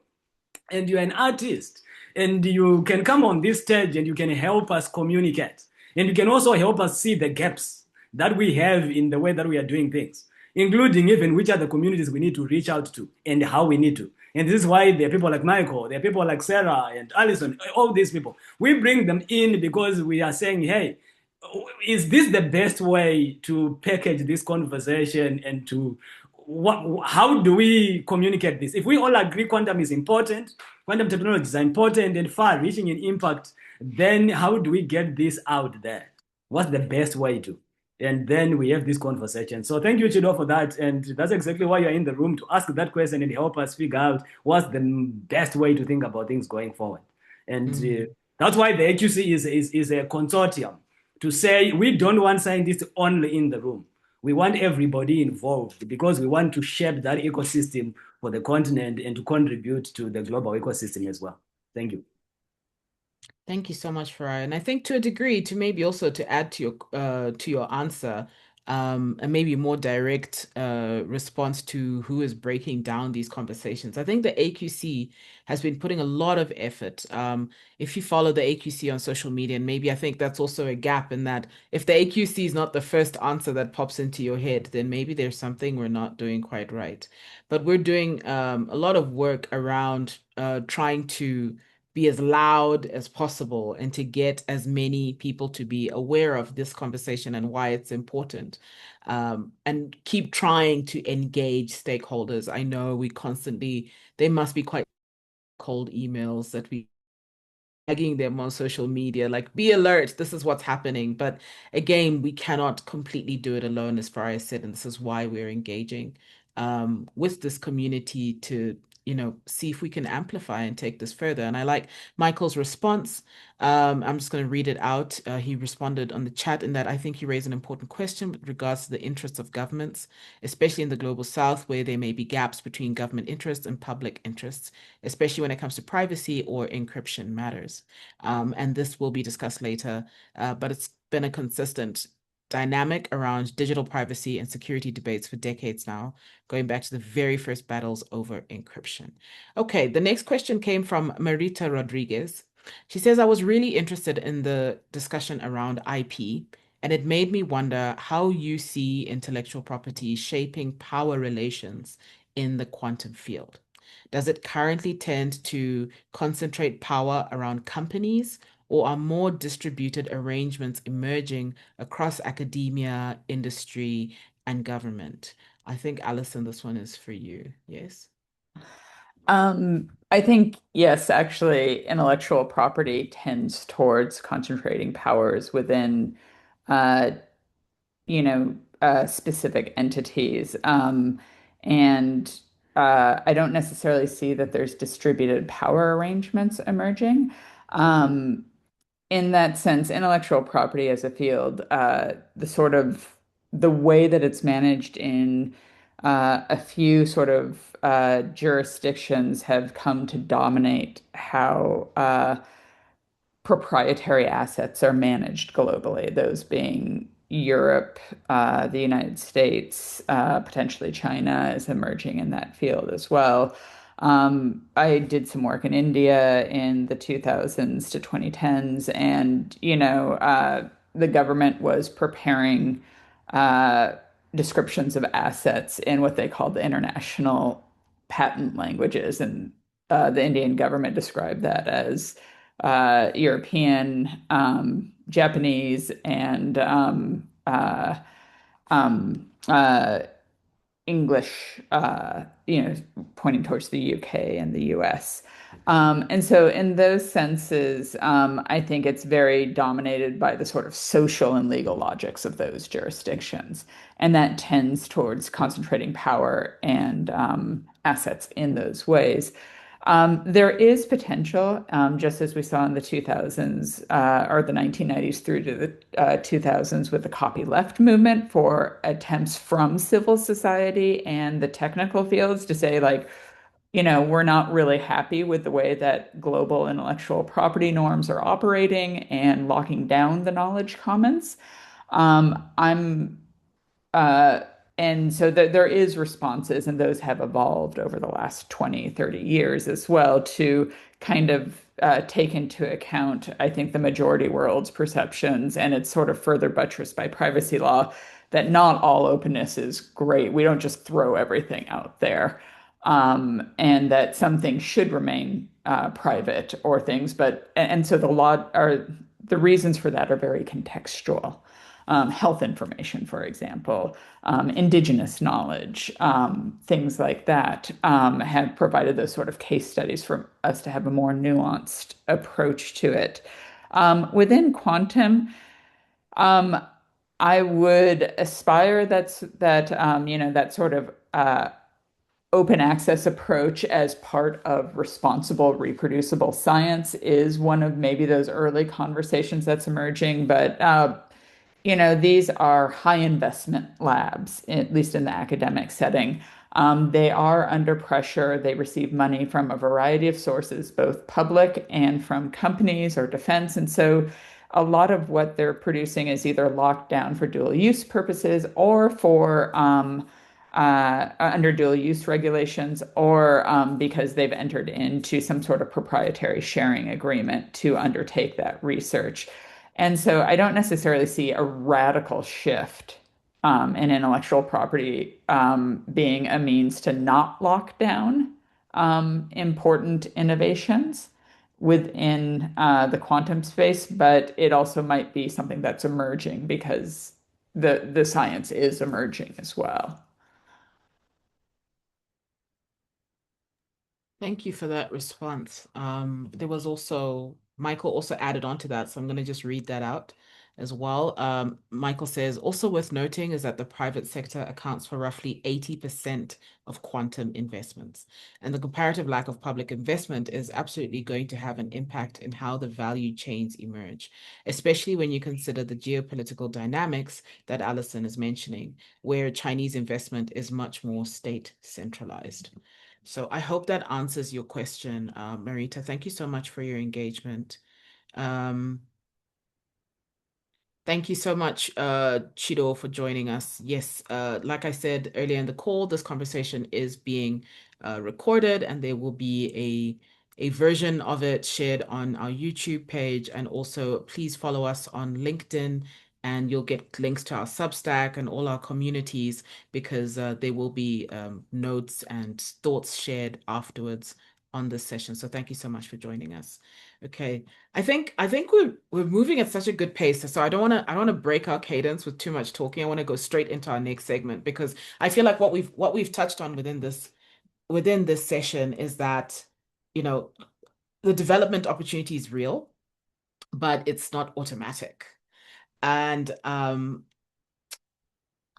and you're an artist, and you can come on this stage and you can help us communicate, and you can also help us see the gaps that we have in the way that we are doing things, including even which are the communities we need to reach out to and how we need to." And this is why there are people like Michael, there are people like Sarah and Allison, all these people. We bring them in because we are saying, hey, is this the best way to package this conversation and to how do we communicate this? If we all agree quantum is important, quantum technologies are important and far reaching in impact, then how do we get this out there? What's the best way to? And then we have this conversation. So thank you, Chido, for that. And that's exactly why you're in the room, to ask that question and help us figure out what's the best way to think about things going forward. And that's why the AQC is a consortium to say we don't want scientists only in the room. We want everybody involved because we want to shape that ecosystem for the continent and to contribute to the global ecosystem as well. Thank you. Thank you so much, Farai. And I think to a degree, to maybe also to add to your answer, and maybe more direct response to who is breaking down these conversations. I think the AQC has been putting a lot of effort. If you follow the AQC on social media, and maybe I think that's also a gap in that if the AQC is not the first answer that pops into your head, then maybe there's something we're not doing quite right. But we're doing a lot of work around trying to be as loud as possible and to get as many people to be aware of this conversation and why it's important. And keep trying to engage stakeholders. I know they must be quite cold emails that we tagging them on social media, like be alert, this is what's happening. But again, we cannot completely do it alone, as far as I said, and this is why we're engaging with this community to, see if we can amplify and take this further. And I like Michael's response. I'm just going to read it out. He responded on the chat in that I think he raised an important question with regards to the interests of governments, especially in the global south, where there may be gaps between government interests and public interests, especially when it comes to privacy or encryption matters. And this will be discussed later, but it's been a consistent dynamic around digital privacy and security debates for decades now, going back to the very first battles over encryption. Okay, the next question came from Marita Rodriguez. She says, I was really interested in the discussion around IP, and it made me wonder how you see intellectual property shaping power relations in the quantum field. Does it currently tend to concentrate power around companies, or are more distributed arrangements emerging across academia, industry, and government? I think, Allison, this one is for you. Yes? I think, yes, actually, intellectual property tends towards concentrating powers within, uh, specific entities. And I don't necessarily see that there's distributed power arrangements emerging. Um, in that sense, intellectual property as a field, the way that it's managed in a few sort of jurisdictions have come to dominate how proprietary assets are managed globally, those being Europe, the United States, potentially China is emerging in that field as well. I did some work in India in the 2000s to 2010s, and the government was preparing uh, descriptions of assets in what they called the international patent languages, and the Indian government described that as European, Japanese, and um, uh, English, pointing towards the UK and the US. And so, in those senses, I think it's very dominated by the sort of social and legal logics of those jurisdictions. And that tends towards concentrating power and assets in those ways. There is potential, just as we saw in the 2000s or the 1990s through to the 2000s with the copyleft movement, for attempts from civil society and the technical fields to say, like, we're not really happy with the way that global intellectual property norms are operating and locking down the knowledge commons. I'm uh, and so there is responses, and those have evolved over the last 20, 30 years as well to kind of take into account, I think, the majority world's perceptions. And it's sort of further buttressed by privacy law that not all openness is great. We don't just throw everything out there. And that some things should remain private or things, and so the reasons for that are very contextual. Health information, for example, indigenous knowledge, things like that, have provided those sort of case studies for us to have a more nuanced approach to it. Within quantum, um, I would aspire that sort of open access approach as part of responsible, reproducible science is one of maybe those early conversations that's emerging. But these are high investment labs, at least in the academic setting. They are under pressure. They receive money from a variety of sources, both public and from companies or defense. And so a lot of what they're producing is either locked down for dual use purposes or for under dual use regulations, or because they've entered into some sort of proprietary sharing agreement to undertake that research. And so I don't necessarily see a radical shift in intellectual property being a means to not lock down important innovations within the quantum space, but it also might be something that's emerging because the science is emerging as well. Thank you for that response. There was also, Michael also added on to that, so I'm going to just read that out as well. Michael says, also worth noting is that the private sector accounts for roughly 80% of quantum investments. And the comparative lack of public investment is absolutely going to have an impact in how the value chains emerge, especially when you consider the geopolitical dynamics that Allison is mentioning, where Chinese investment is much more state centralized. So I hope that answers your question, Marita. Thank you so much for your engagement. Um, Thank you so much, Chido, for joining us. Yes, like I said earlier in the call, this conversation is being recorded, and there will be a version of it shared on our YouTube page. And also, please follow us on LinkedIn, and you'll get links to our Substack and all our communities because there will be notes and thoughts shared afterwards on this session. So thank you so much for joining us. Okay. I think we're moving at such a good pace. So I don't want to break our cadence with too much talking. I want to go straight into our next segment because I feel like what we've touched on within this session is that, you know, the development opportunity is real, but it's not automatic. And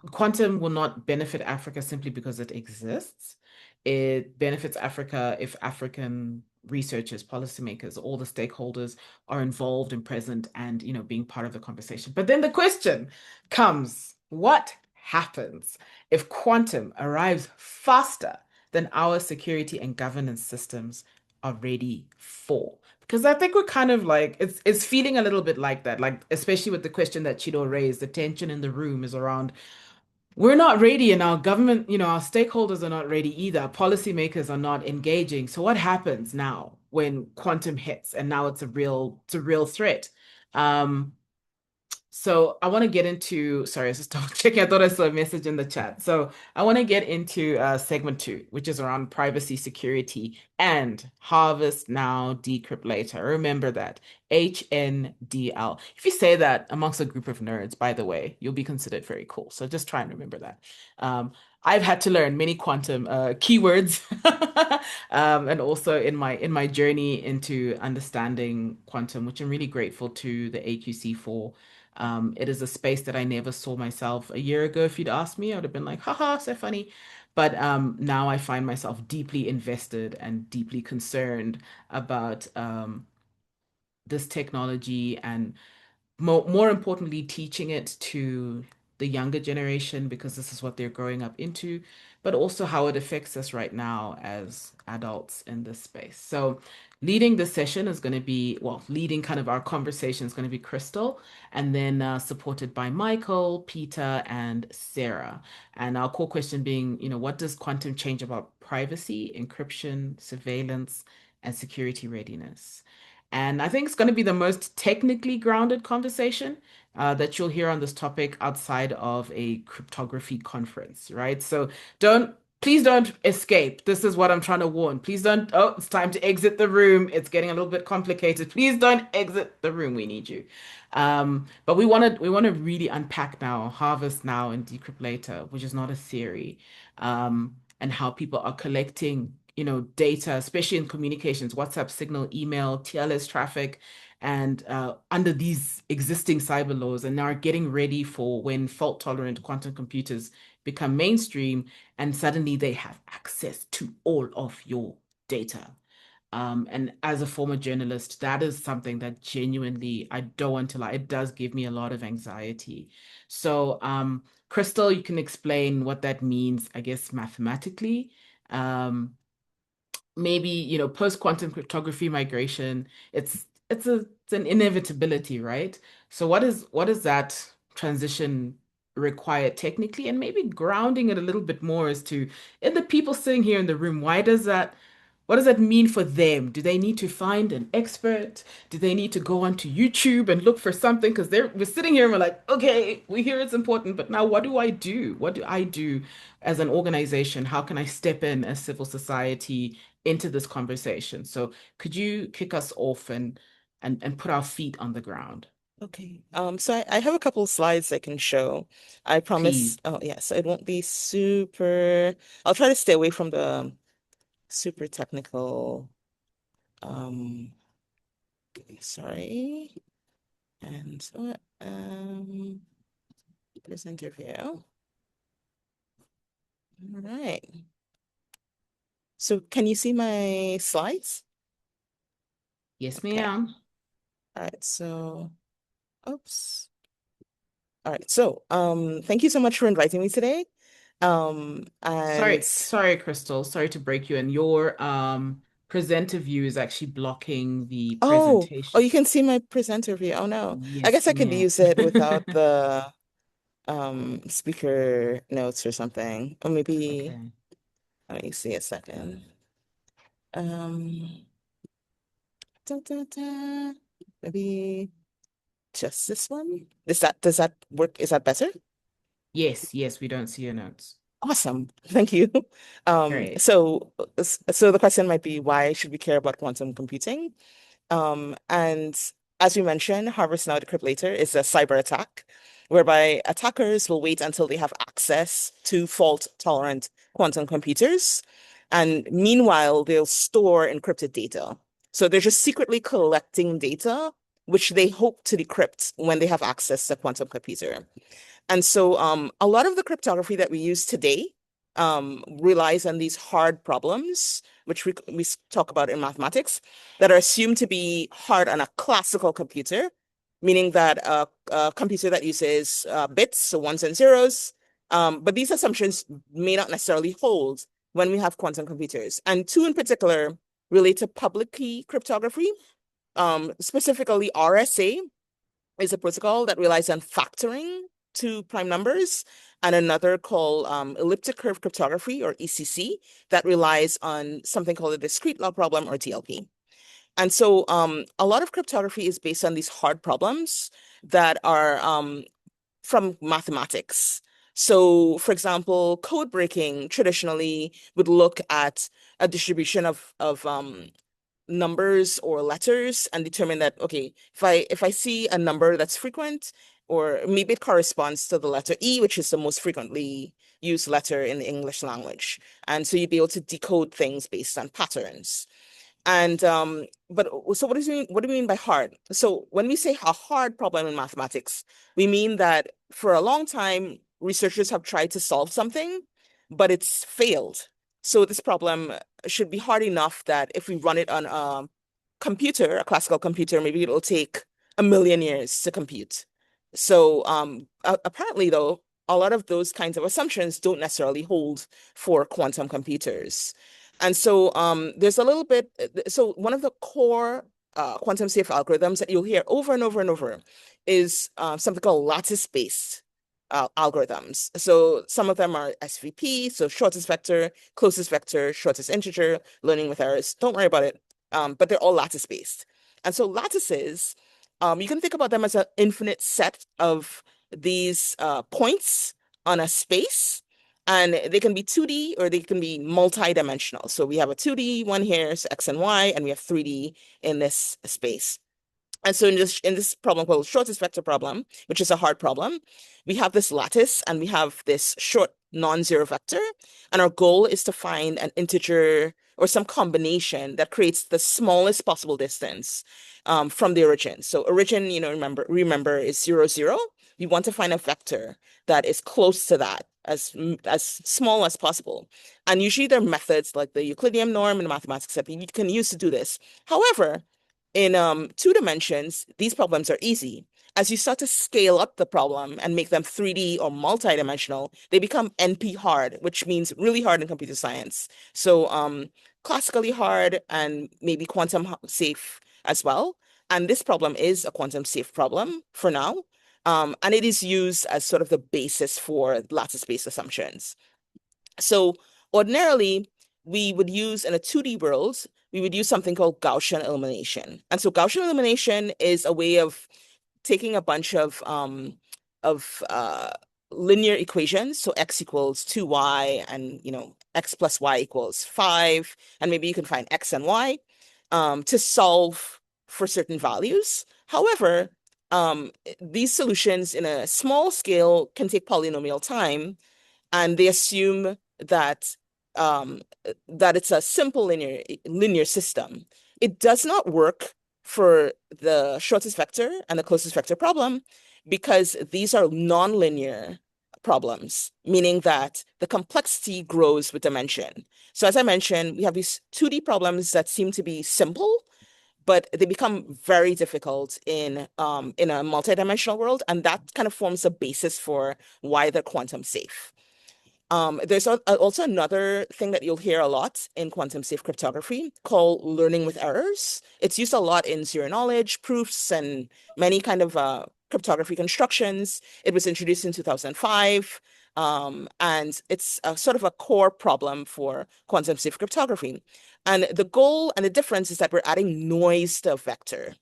quantum will not benefit Africa simply because it exists. It benefits Africa if African researchers, policymakers, all the stakeholders are involved and present and, being part of the conversation. But then the question comes, what happens if quantum arrives faster than our security and governance systems are ready for? Because I think we're kind of like it's feeling a little bit like that, like especially with the question that Chido raised, the tension in the room is around we're not ready and our government, our stakeholders are not ready either. Policymakers are not engaging. So what happens now when quantum hits and now it's a real threat? Um, so I want to get into, sorry, I was just double checking. I thought I saw a message in the chat. So I want to get into segment two, which is around privacy, security, and harvest now, decrypt later. Remember that, HNDL. If you say that amongst a group of nerds, by the way, you'll be considered very cool. So just try and remember that. I've had to learn many quantum keywords, and also in my journey into understanding quantum, which I'm really grateful to the AQC for. It is a space that I never saw myself a year ago. If you'd asked me, I would have been like, haha, so funny. But now I find myself deeply invested and deeply concerned about this technology and more importantly, teaching it to the younger generation because this is what they're growing up into, but also how it affects us right now as adults in this space. So, leading this session is going to be, well, leading kind of our conversation is going to be Krystal, and then supported by Michael, Peter, and Sarah. And our core question being, what does quantum change about privacy, encryption, surveillance, and security readiness? And I think it's going to be the most technically grounded conversation that you'll hear on this topic outside of a cryptography conference, right? So don't Please don't escape. This is what I'm trying to warn. Please don't. Oh, it's time to exit the room. It's getting a little bit complicated. Please don't exit the room. We need you. But we want to really unpack now, harvest now, and decrypt later, which is not a theory, and how people are collecting, data, especially in communications, WhatsApp signal, email, TLS traffic, and under these existing cyber laws, and now are getting ready for when fault-tolerant quantum computers become mainstream and suddenly they have access to all of your data. And as a former journalist, that is something that genuinely, I don't want to lie, it does give me a lot of anxiety. So, Krystal, you can explain what that means, I guess, mathematically. Um, Maybe, post-quantum cryptography migration, it's an inevitability, right? So what does that transition require technically? And maybe grounding it a little bit more as to, in the people sitting here in the room, what does that mean for them? Do they need to find an expert? Do they need to go onto YouTube and look for something? Because we're sitting here and we're like, okay, we hear it's important, but now what do I do? What do I do as an organization? How can I step in as civil society into this conversation? So could you kick us off and put our feet on the ground, Okay. So I have a couple of slides I can show. I promise. please? Oh, yeah. So it won't be super. I'll try to stay away from the super technical. Um, sorry. And so, presenter view. All right. So can you see my slides? Yes, Okay. ma'am. All right. So, oops. All right. So, thank you so much for inviting me today. And Sorry, Crystal. Sorry to break you. And your presenter view is actually blocking the oh, presentation. you can see my presenter view. Oh no. I guess Yes, I could ma'am. use it without the speaker notes or something. Or maybe Okay. let me see a second. Um, da, da, da. Maybe just this one. Does that work? Is that better? Yes, we don't see your notes. Awesome. Thank you. Great. So the question might be, why should we care about quantum computing? And as we mentioned, Harvest Now Decrypt Later is a cyber attack whereby attackers will wait until they have access to fault-tolerant quantum computers. And meanwhile, they'll store encrypted data. So they're just secretly collecting data, which they hope to decrypt when they have access to a quantum computer. And so a lot of the cryptography that we use today relies on these hard problems, which we talk about in mathematics, that are assumed to be hard on a classical computer, meaning that a computer that uses bits, so ones and zeros. But these assumptions may not necessarily hold when we have quantum computers. And two in particular relate to public key cryptography, specifically RSA is a protocol that relies on factoring two prime numbers, and another called elliptic curve cryptography, or ECC, that relies on something called a discrete log problem, or DLP. And so a lot of cryptography is based on these hard problems that are from mathematics. So, for example, code breaking traditionally would look at a distribution of numbers or letters and determine that, okay, if I see a number that's frequent, or maybe it corresponds to the letter E, which is the most frequently used letter in the English language. And so you'd be able to decode things based on patterns. And but so what do you mean by hard? So when we say a hard problem in mathematics, we mean that for a long time, researchers have tried to solve something, but it's failed. So this problem should be hard enough that if we run it on a computer, a classical computer, maybe it'll take 1 million years to compute. So apparently though, a lot of those kinds of assumptions don't necessarily hold for quantum computers. And so there's a little bit, so one of the core quantum safe algorithms that you'll hear over and over and over is something called lattice-based algorithms. So some of them are SVP, so shortest vector, closest vector, shortest integer, learning with errors. Don't worry about it, but they're all lattice-based. And so lattices, you can think about them as an infinite set of these points on a space. And they can be 2D or they can be multi-dimensional. So we have a 2D one here, so X and Y, and we have 3D in this space. And so in this problem called shortest vector problem, which is a hard problem, we have this lattice and we have this short non-zero vector. And our goal is to find an integer or some combination that creates the smallest possible distance from the origin. So origin, remember is 0, 0. We want to find a vector that is close to that, as small as possible. And usually there are methods like the Euclidean norm and mathematics that you can use to do this. However, in 2 dimensions, these problems are easy. As you start to scale up the problem and make them 3D or multidimensional, they become NP hard, which means really hard in computer science. So classically hard and maybe quantum safe as well. And this problem is a quantum safe problem for now. And it is used as sort of the basis for lattice-based assumptions. So ordinarily, we would use in a 2D world, we would use something called Gaussian elimination. And so Gaussian elimination is a way of taking a bunch of linear equations. So x equals 2y and x plus y equals 5. And maybe you can find x and y to solve for certain values. However, these solutions in a small scale can take polynomial time, and they assume that that it's a simple linear system. It does not work for the shortest vector and the closest vector problem because these are nonlinear problems, meaning that the complexity grows with dimension. So as I mentioned, we have these 2D problems that seem to be simple, but they become very difficult in a multidimensional world, and that kind of forms a basis for why they're quantum safe. There's also another thing that you'll hear a lot in quantum safe cryptography called learning with errors. It's used a lot in zero knowledge proofs and many kind of cryptography constructions. It was introduced in 2005, and it's sort of a core problem for quantum safe cryptography. And the goal and the difference is that we're adding noise to a vector.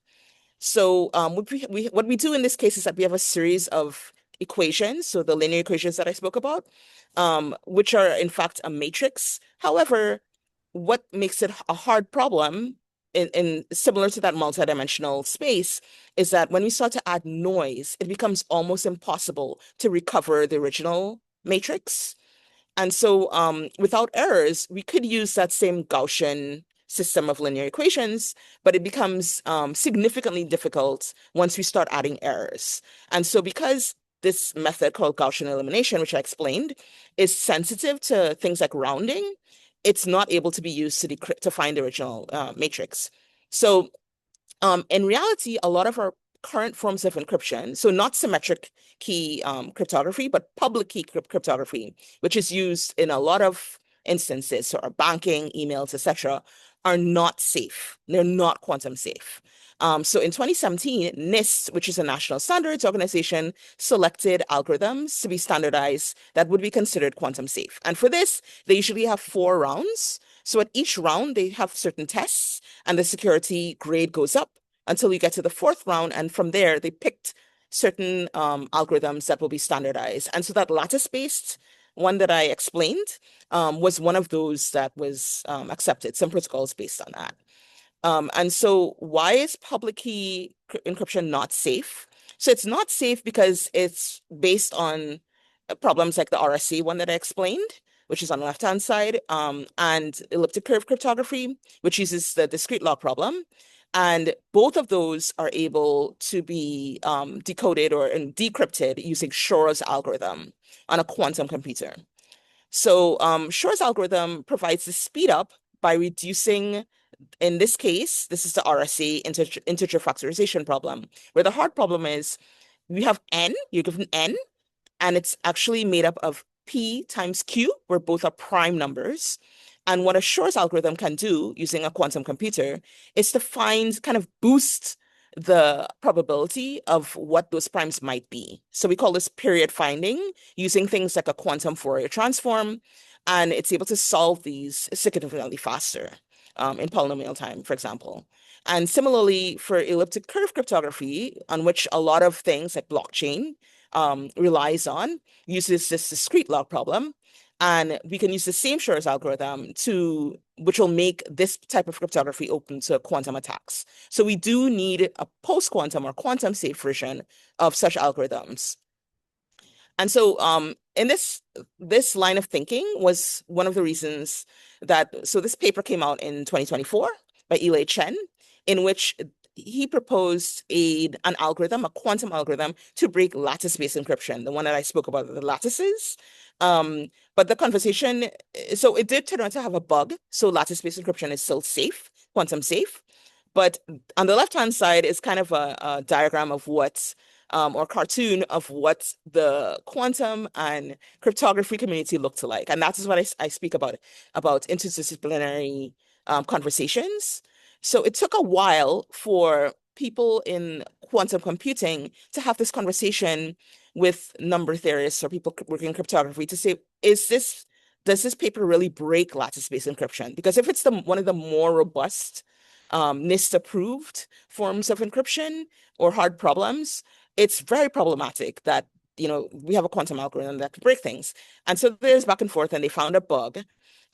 So what we do in this case is that we have a series of equations, so the linear equations that I spoke about, which are in fact a matrix. However, what makes it a hard problem in similar to that multidimensional space is that when we start to add noise, it becomes almost impossible to recover the original matrix. And so without errors, we could use that same Gaussian system of linear equations, but it becomes significantly difficult once we start adding errors. And so because this method called Gaussian elimination, which I explained, is sensitive to things like rounding, it's not able to be used to find the original matrix. So in reality, a lot of our current forms of encryption, so not symmetric key cryptography, but public key cryptography, which is used in a lot of instances, so our banking, emails, etc., are not safe. They're not quantum safe. So in 2017, NIST, which is a national standards organization, selected algorithms to be standardized that would be considered quantum safe. And for this, they usually have 4 rounds. So at each round, they have certain tests, and the security grade goes up until you get to the 4th round. And from there, they picked certain algorithms that will be standardized. And so that lattice-based one that I explained was one of those that was accepted, some protocols based on that. And so why is public key encryption not safe? So it's not safe because it's based on problems like the RSA one that I explained, which is on the left-hand side, and elliptic curve cryptography, which uses the discrete log problem. And both of those are able to be decoded or decrypted using Shor's algorithm on a quantum computer. So Shor's algorithm provides the speed up by reducing, in this case, this is the RSA integer factorization problem, where the hard problem is we have n, you're given n, and it's actually made up of p times q, where both are prime numbers. And what a Shor's algorithm can do using a quantum computer is to kind of boost the probability of what those primes might be. So we call this period finding using things like a quantum Fourier transform, and it's able to solve these significantly faster in polynomial time, for example. And similarly, for elliptic curve cryptography, on which a lot of things like blockchain relies on, uses this discrete log problem. And we can use the same Shor's algorithm which will make this type of cryptography open to quantum attacks. So we do need a post-quantum or quantum safe version of such algorithms. And so in this line of thinking was one of the reasons so this paper came out in 2024 by Eli Chen, in which he proposed an algorithm, a quantum algorithm, to break lattice-based encryption, the one that I spoke about, the lattices. But the conversation, so it did turn out to have a bug. So lattice-based encryption is still safe, quantum safe. But on the left-hand side is kind of a diagram of or cartoon of what the quantum and cryptography community looked like. And that is what I speak about interdisciplinary conversations. So it took a while for people in quantum computing to have this conversation with number theorists or people working in cryptography to say, does this paper really break lattice-based encryption? Because if it's one of the more robust NIST approved forms of encryption or hard problems, it's very problematic that we have a quantum algorithm that can break things. And so there's back and forth, and they found a bug.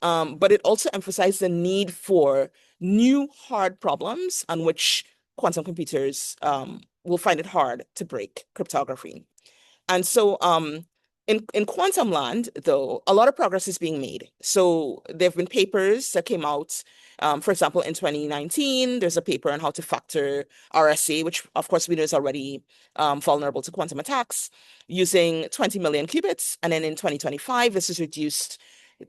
But it also emphasized the need for new hard problems on which quantum computers will find it hard to break cryptography. And so in quantum land, though, a lot of progress is being made. So there have been papers that came out. For example, in 2019, there's a paper on how to factor RSA, which of course we know is already vulnerable to quantum attacks, using 20 million qubits. And then in 2025, this is reduced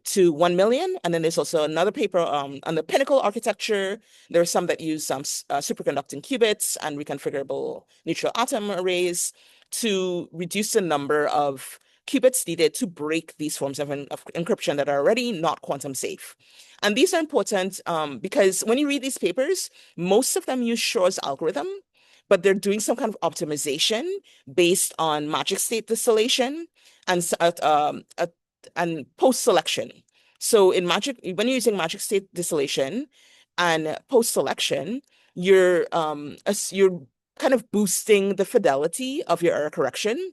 to 1 million. And then there's also another paper on the Pinnacle architecture. There are some that use some superconducting qubits and reconfigurable neutral atom arrays to reduce the number of qubits needed to break these forms of encryption that are already not quantum safe. And these are important because when you read these papers, most of them use Shor's algorithm, but they're doing some kind of optimization based on magic state distillation and post-selection. So when you're using magic state distillation and post-selection, you're kind of boosting the fidelity of your error correction.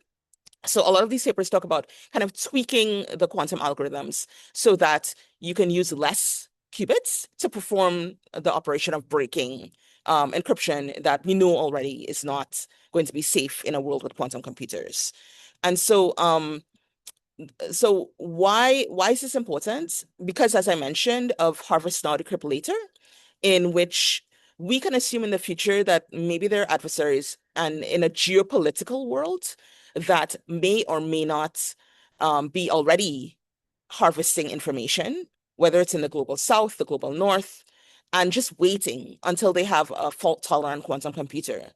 So a lot of these papers talk about kind of tweaking the quantum algorithms so that you can use less qubits to perform the operation of breaking encryption that we know already is not going to be safe in a world with quantum computers. And so why is this important? Because as I mentioned, of Harvest Now, Decrypt Later, in which we can assume in the future that maybe there are adversaries and in a geopolitical world that may or may not be already harvesting information, whether it's in the global south, the global north, and just waiting until they have a fault-tolerant quantum computer.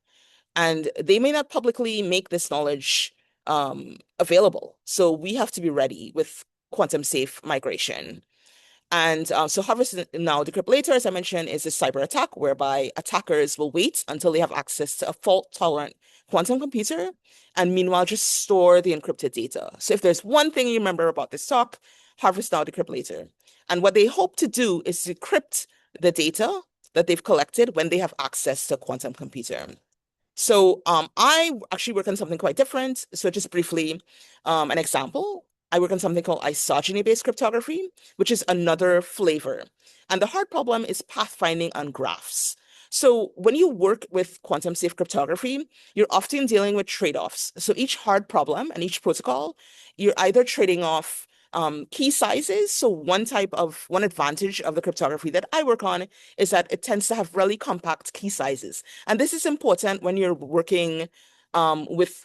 And they may not publicly make this knowledge available. So we have to be ready with quantum safe migration. And so Harvest Now, Decrypt Later, as I mentioned, is a cyber attack whereby attackers will wait until they have access to a fault-tolerant quantum computer and meanwhile just store the encrypted data. So if there's one thing you remember about this talk, Harvest Now, Decrypt Later. And what they hope to do is decrypt the data that they've collected when they have access to a quantum computer. So I actually work on something quite different. So just briefly, an example, I work on something called isogeny-based cryptography, which is another flavor. And the hard problem is pathfinding on graphs. So when you work with quantum safe cryptography, you're often dealing with trade-offs. So each hard problem and each protocol, you're either trading off key sizes. So one advantage of the cryptography that I work on is that it tends to have really compact key sizes. And this is important when you're working with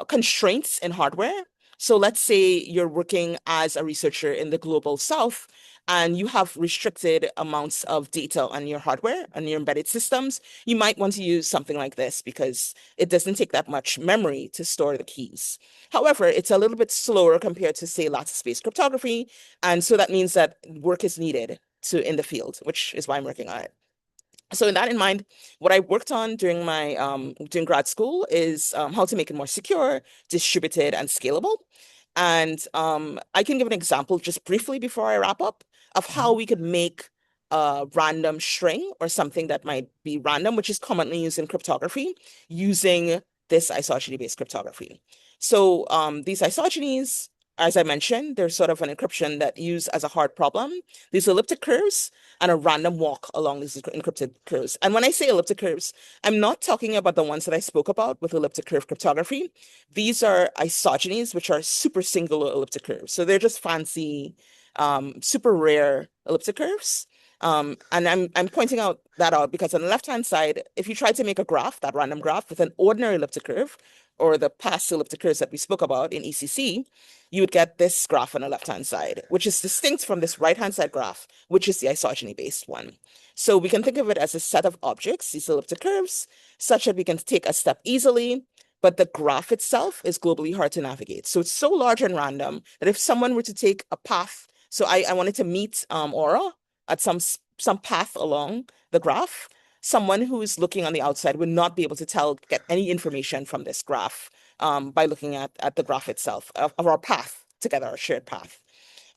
constraints in hardware. So let's say you're working as a researcher in the global south and you have restricted amounts of data on your hardware and your embedded systems. You might want to use something like this because it doesn't take that much memory to store the keys. However, it's a little bit slower compared to, say, lattice-based cryptography. And so that means that work is needed in the field, which is why I'm working on it. So in that in mind, what I worked on during my during grad school is how to make it more secure, distributed, and scalable. And I can give an example just briefly before I wrap up of how we could make a random string or something that might be random, which is commonly used in cryptography, using this isogeny-based cryptography. So these isogenies as I mentioned, there's sort of an encryption that used as a hard problem. These elliptic curves and a random walk along these encrypted curves. And when I say elliptic curves, I'm not talking about the ones that I spoke about with elliptic curve cryptography. These are isogenies, which are super singular elliptic curves. So they're just fancy, super rare elliptic curves. And I'm pointing that out because on the left-hand side, if you try to make a graph, that random graph with an ordinary elliptic curve, or the past elliptic curves that we spoke about in ECC, you would get this graph on the left-hand side, which is distinct from this right-hand side graph, which is the isogeny-based one. So we can think of it as a set of objects, these elliptic curves, such that we can take a step easily, but the graph itself is globally hard to navigate. So it's so large and random that if someone were to take a path, so I wanted to meet Aura at some path along the graph, someone who is looking on the outside would not be able to get any information from this graph by looking at the graph itself of our path together, our shared path.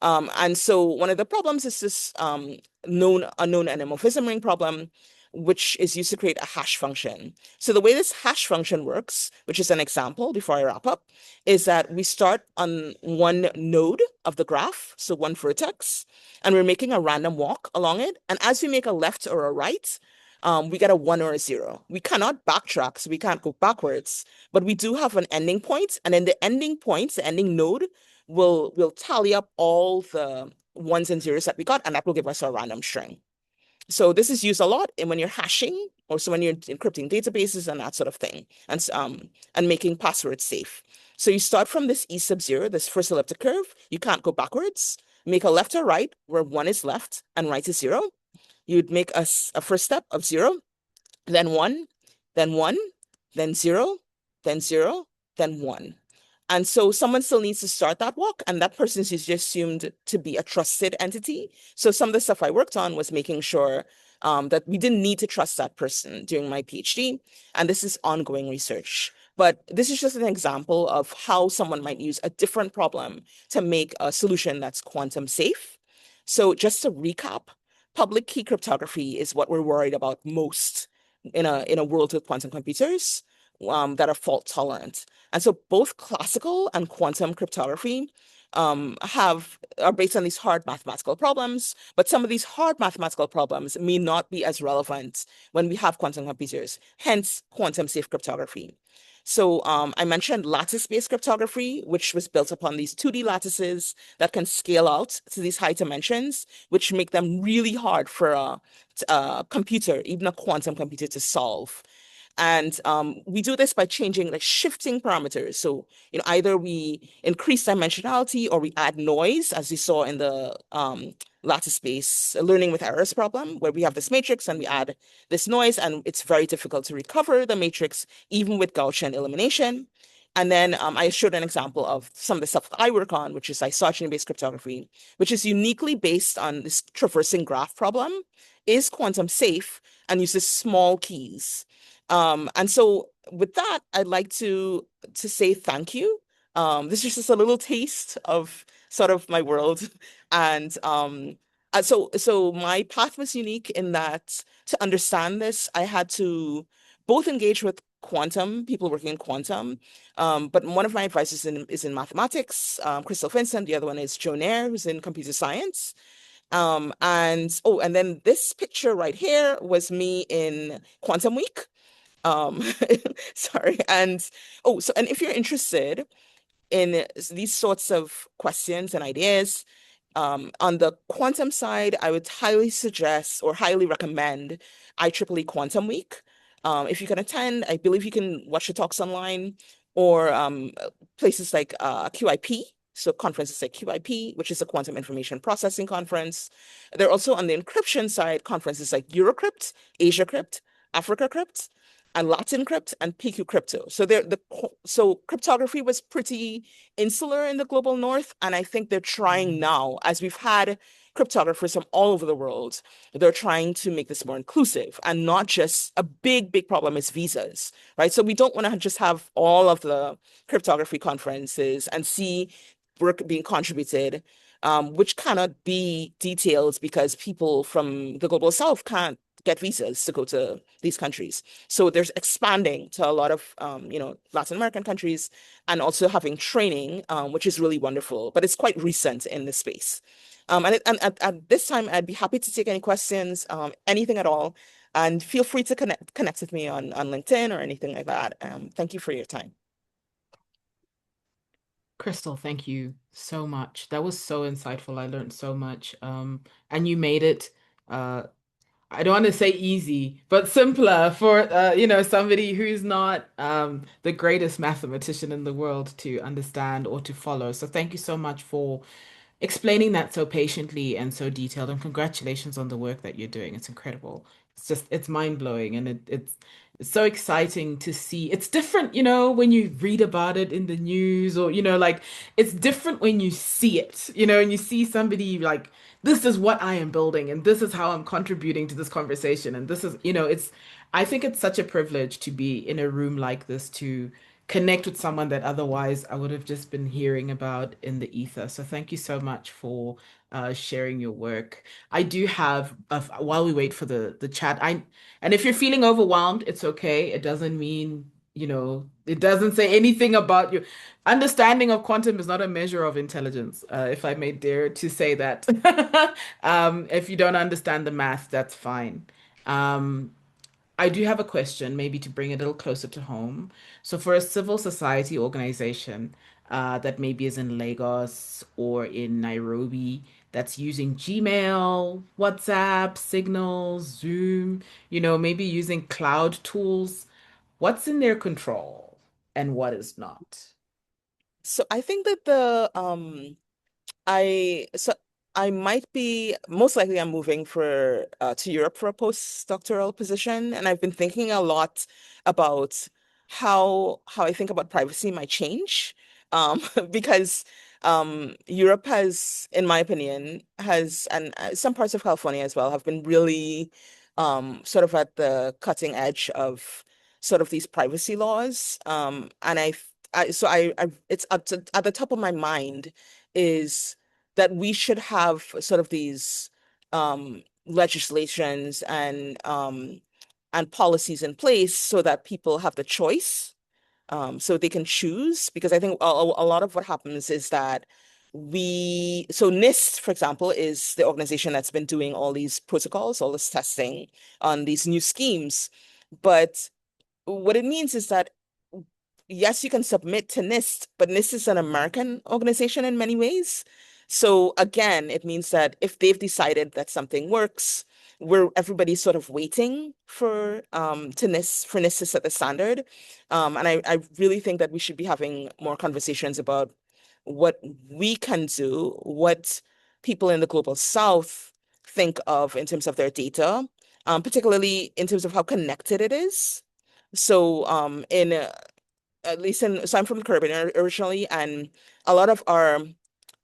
And so one of the problems is this unknown endomorphism ring problem, which is used to create a hash function. So the way this hash function works, which is an example before I wrap up, is that we start on one node of the graph, so one vertex, and we're making a random walk along it. And as we make a left or a right, we get a 1 or a 0. We cannot backtrack, so we can't go backwards, but we do have an ending point, and then the ending points, the ending node, will tally up all the ones and zeros that we got, and that will give us a random string. So this is used a lot when you're hashing, or so when you're encrypting databases and that sort of thing, and making passwords safe. So you start from this E sub 0, this first elliptic curve. You can't go backwards. Make a left or right where 1 is left and right is 0. You'd make a first step of 0, then 1, then 1, then 0, then 0, then 1. And so someone still needs to start that walk, and that person is usually assumed to be a trusted entity. So some of the stuff I worked on was making sure that we didn't need to trust that person during my PhD, and this is ongoing research. But this is just an example of how someone might use a different problem to make a solution that's quantum safe. So just to recap, public key cryptography is what we're worried about most in a world with quantum computers that are fault tolerant. And so both classical and quantum cryptography are based on these hard mathematical problems, but some of these hard mathematical problems may not be as relevant when we have quantum computers, hence quantum safe cryptography. So I mentioned lattice-based cryptography, which was built upon these 2D lattices that can scale out to these high dimensions, which make them really hard for a computer, even a quantum computer, to solve. And we do this by shifting parameters. So, either we increase dimensionality or we add noise, as we saw in the lattice-based learning with errors problem, where we have this matrix and we add this noise, and it's very difficult to recover the matrix, even with Gaussian elimination. And then I showed an example of some of the stuff that I work on, which is isogeny-based cryptography, which is uniquely based on this traversing graph problem, is quantum safe, and uses small keys. And so with that, I'd like to say thank you. This is just a little taste of sort of my world. And so my path was unique in that to understand this, I had to both engage with quantum, people working in quantum, but one of my advisors is in mathematics, Krystal Maughan, the other one is Joe Nair, who's in computer science. And then this picture right here was me in Quantum Week. Sorry. And if you're interested in these sorts of questions and ideas, on the quantum side, I would highly suggest or highly recommend IEEE Quantum Week. If you can attend, I believe you can watch the talks online, or places like QIP. So conferences like QIP, which is a quantum information processing conference. They're also on the encryption side, conferences like Eurocrypt, AsiaCrypt, AfricaCrypt, and LatinCrypt and PQ Crypto. So cryptography was pretty insular in the global north, and I think they're trying now, as we've had cryptographers from all over the world, they're trying to make this more inclusive, and not just a big problem is visas, right? So we don't want to just have all of the cryptography conferences and see work being contributed which cannot be detailed because people from the global south can't get visas to go to these countries. So there's expanding to a lot of Latin American countries and also having training, which is really wonderful. But it's quite recent in this space. And at this time, I'd be happy to take any questions, anything at all. And feel free to connect with me on LinkedIn or anything like that. Thank you for your time. Krystal, thank you so much. That was so insightful. I learned so much. And you made it, uh, I don't want to say easy, but simpler for somebody who's not the greatest mathematician in the world to understand or to follow. So thank you so much for explaining that so patiently and so detailed. And congratulations on the work that you're doing. It's incredible. It's mind-blowing and it's so exciting to see. It's different, when you read about it in the news or, like it's different when you see it, and you see somebody like, this is what I am building and this is how I'm contributing to this conversation. And this is, I think it's such a privilege to be in a room like this to connect with someone that otherwise I would have just been hearing about in the ether. So thank you so much for sharing your work. I do have, while we wait for the chat, and if you're feeling overwhelmed, it's okay. It doesn't mean, it doesn't say anything about your understanding of quantum is not a measure of intelligence, if I may dare to say that. If you don't understand the math, that's fine. Um, I do have a question, maybe to bring it a little closer to home. So, for a civil society organization that maybe is in Lagos or in Nairobi that's using Gmail, WhatsApp, Signal, Zoom, maybe using cloud tools, what's in their control and what is not? So I think that I so I might be most likely I'm moving for to Europe for a postdoctoral position, and I've been thinking a lot about how I think about privacy might change, because Europe has, in my opinion, has and some parts of California as well have been really sort of at the cutting edge of sort of these privacy laws, and it's at the top of my mind is that we should have sort of these legislations and policies in place so that people have the choice, so they can choose. Because I think a lot of what happens is that so NIST, for example, is the organization that's been doing all these protocols, all this testing on these new schemes. But what it means is that yes, you can submit to NIST, but NIST is an American organization in many ways. So again, it means that if they've decided that something works, everybody's sort of waiting for NIST to set the standard. And I really think that we should be having more conversations about what we can do, what people in the global south think of in terms of their data, particularly in terms of how connected it is. So in at least so I'm from the Caribbean originally, and a lot of our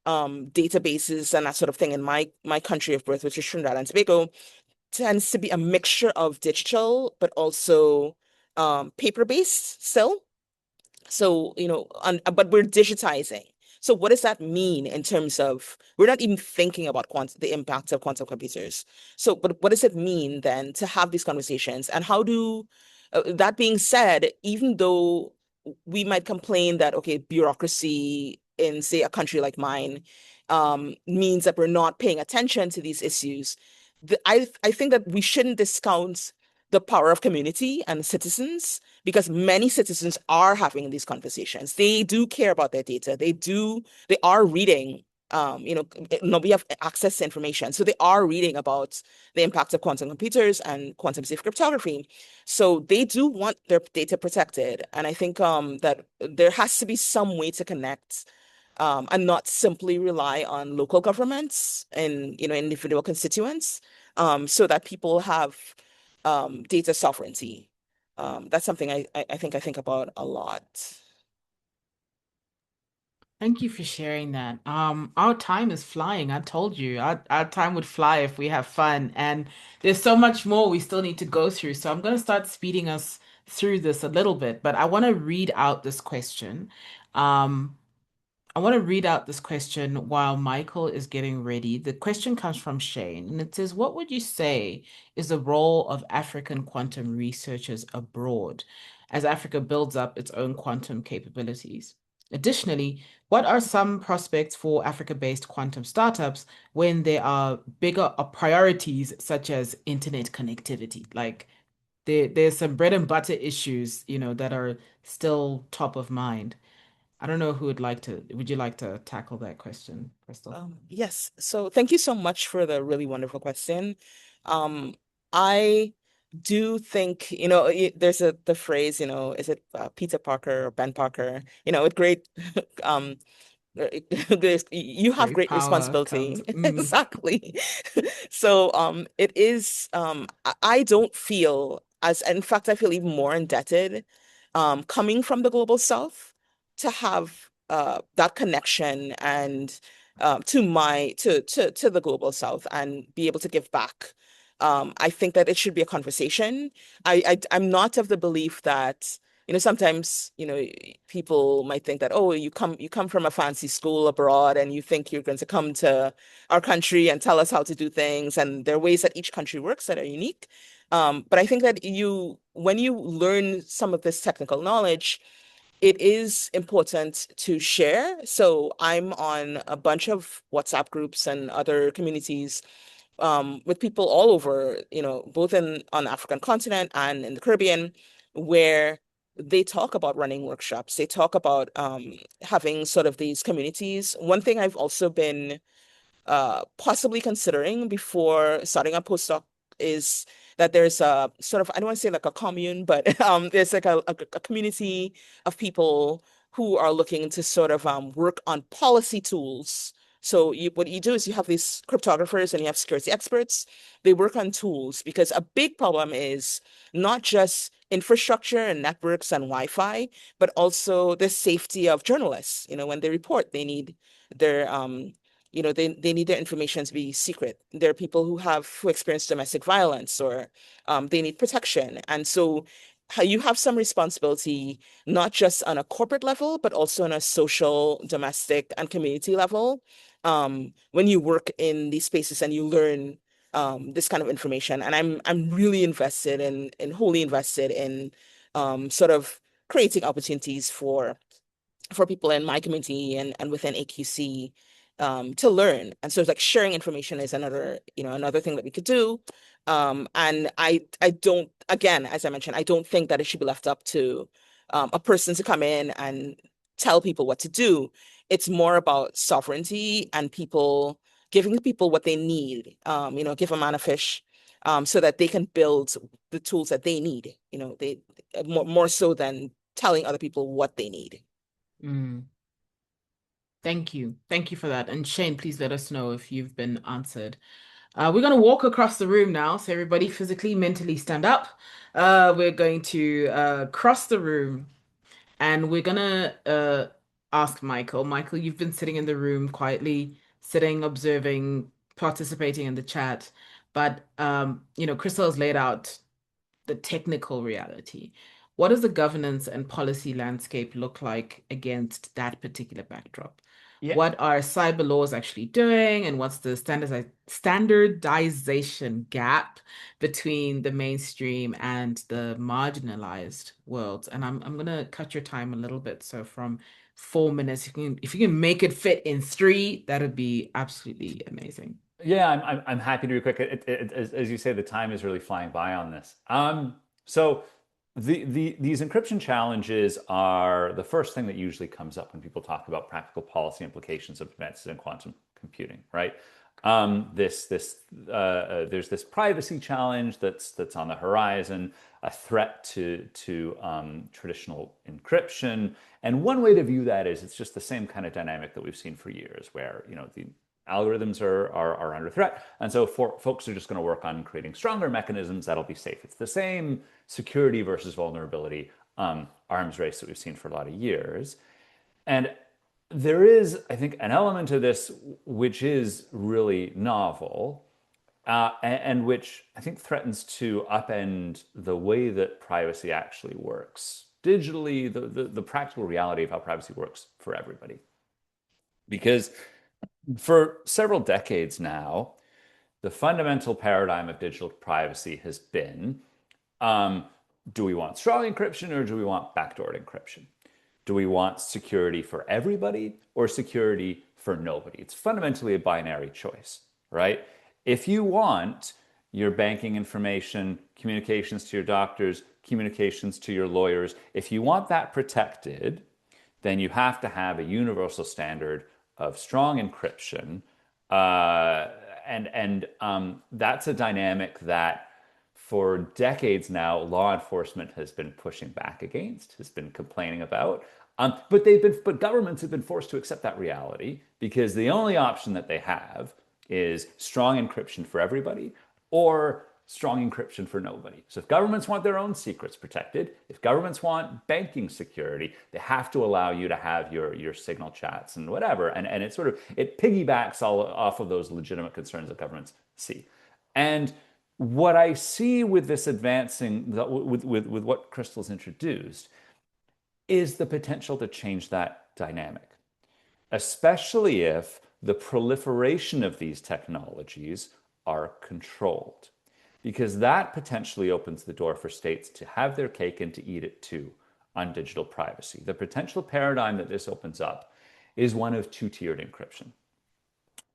databases and that sort of thing in my country of birth, which is Trinidad and Tobago, tends to be a mixture of digital but also paper-based still. So, but we're digitizing. So what does that mean in terms of we're not even thinking about the impact of quantum computers. So, but what does it mean then to have these conversations? And how do, that being said, even though we might complain that, okay, bureaucracy in, say, a country like mine means that we're not paying attention to these issues, I think that we shouldn't discount the power of community and citizens, because many citizens are having these conversations. They do care about their data. They are reading, we have access to information. So they are reading about the impact of quantum computers and quantum safe cryptography. So they do want their data protected. And I think that there has to be some way to connect, and not simply rely on local governments and, individual constituents, so that people have data sovereignty. That's something I think about a lot. Thank you for sharing that. Our time is flying. I told you, our time would fly if we have fun. And there's so much more we still need to go through. So I'm going to start speeding us through this a little bit, but I want to read out this question. Um, I want to read out this question while Michael is getting ready. The question comes from Shane, and it says, what would you say is the role of African quantum researchers abroad as Africa builds up its own quantum capabilities? Additionally, what are some prospects for Africa-based quantum startups when there are bigger priorities such as internet connectivity? Like there's some bread and butter issues, that are still top of mind. I don't know who would you like to tackle that question, Krystal? Yes. So thank you so much for the really wonderful question. I do think, there's the phrase, is it Peter Parker or Ben Parker? With great um you have Great great power responsibility. comes. Exactly. So it is I don't feel as in fact I feel even more indebted coming from the global south to have that connection and to the global south and be able to give back. I think that it should be a conversation. I'm not of the belief that sometimes, people might think that, oh, you come from a fancy school abroad and you think you're going to come to our country and tell us how to do things. And there are ways that each country works that are unique. But I think that when you learn some of this technical knowledge, it is important to share. So I'm on a bunch of WhatsApp groups and other communities with people all over, both on the African continent and in the Caribbean, where they talk about running workshops. They talk about having sort of these communities. One thing I've also been possibly considering before starting a postdoc is that there's a sort of, I don't want to say like a commune, but there's like a community of people who are looking to sort of work on policy tools. So what you do is you have these cryptographers and you have security experts. They work on tools because a big problem is not just infrastructure and networks and Wi-Fi, but also the safety of journalists. When they report, they need their they need their information to be secret. There are people who experience domestic violence or they need protection. And so you have some responsibility, not just on a corporate level, but also on a social, domestic, and community level. When you work in these spaces and you learn this kind of information. And I'm really invested in wholly invested in sort of creating opportunities for people in my community and within AQC to learn. And so it's like sharing information is another thing that we could do. And I don't, again, as I mentioned, I don't think that it should be left up to a person to come in and tell people what to do. It's more about sovereignty and giving people what they need, give a man a fish, so that they can build the tools that they need, they more so than telling other people what they need. Mm. Thank you. Thank you for that. And Shane, please let us know if you've been answered. We're going to walk across the room now. So everybody physically, mentally stand up. We're going to cross the room and we're going to ask Michael. Michael, you've been sitting in the room quietly, sitting, observing, participating in the chat. But, Krystal has laid out the technical reality. What does the governance and policy landscape look like against that particular backdrop? Yeah. What are cyber laws actually doing, and what's the standardization gap between the mainstream and the marginalized worlds? And I'm gonna cut your time a little bit. So from 4 minutes, if you can make it fit in three, that'd be absolutely amazing. Yeah, I'm happy to be quick. As you say, the time is really flying by on this. So these encryption challenges are the first thing that usually comes up when people talk about practical policy implications of advances in quantum computing, right? There's this privacy challenge that's on the horizon, a threat to traditional encryption, and one way to view that is it's just the same kind of dynamic that we've seen for years, where the algorithms are under threat. And so folks are just going to work on creating stronger mechanisms that'll be safe. It's the same security versus vulnerability arms race that we've seen for a lot of years. And there is, I think, an element to this which is really novel and which I think threatens to upend the way that privacy actually works digitally, the practical reality of how privacy works for everybody. Because for several decades now, the fundamental paradigm of digital privacy has been, um, do we want strong encryption or do we want backdoor encryption? Do we want security for everybody or security for nobody? It's fundamentally a binary choice, right? If you want your banking information, communications to your doctors, communications to your lawyers, if you want that protected, then you have to have a universal standard of strong encryption. And that's a dynamic that for decades now, law enforcement has been pushing back against, has been complaining about. But governments have been forced to accept that reality because the only option that they have is strong encryption for everybody or strong encryption for nobody. So if governments want their own secrets protected, if governments want banking security, they have to allow you to have your signal chats and whatever. And it piggybacks all off of those legitimate concerns that governments see. And what I see with this advancing, with what Krystal's introduced, is the potential to change that dynamic, especially if the proliferation of these technologies are controlled, because that potentially opens the door for states to have their cake and to eat it too on digital privacy. The potential paradigm that this opens up is one of two-tiered encryption,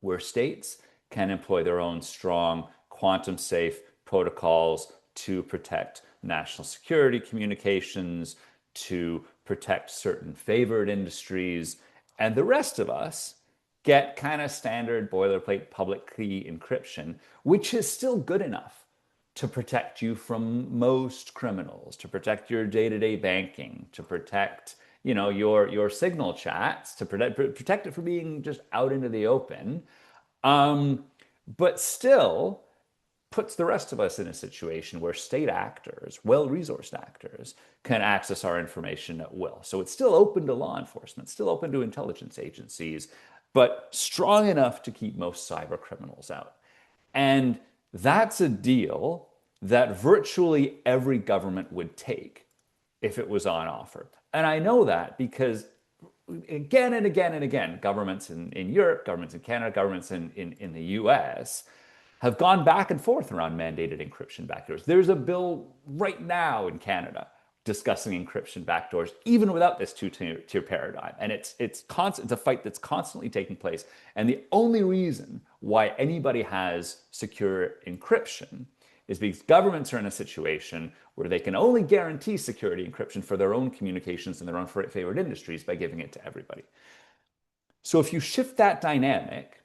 where states can employ their own strong quantum safe protocols to protect national security communications, to protect certain favored industries, and the rest of us get kind of standard boilerplate public key encryption, which is still good enough to protect you from most criminals, to protect your day-to-day banking, to protect, your signal chats, to protect it from being just out into the open, but still puts the rest of us in a situation where state actors, well-resourced actors, can access our information at will. So it's still open to law enforcement, still open to intelligence agencies, but strong enough to keep most cyber criminals out. And that's a deal that virtually every government would take if it was on offer. And I know that because again and again and again, governments in Europe, governments in Canada, governments in the US have gone back and forth around mandated encryption backdoors. There's a bill right now in Canada discussing encryption backdoors, even without this two-tier paradigm. And it's a fight that's constantly taking place. And the only reason why anybody has secure encryption is because governments are in a situation where they can only guarantee security encryption for their own communications and their own favored industries by giving it to everybody. So if you shift that dynamic,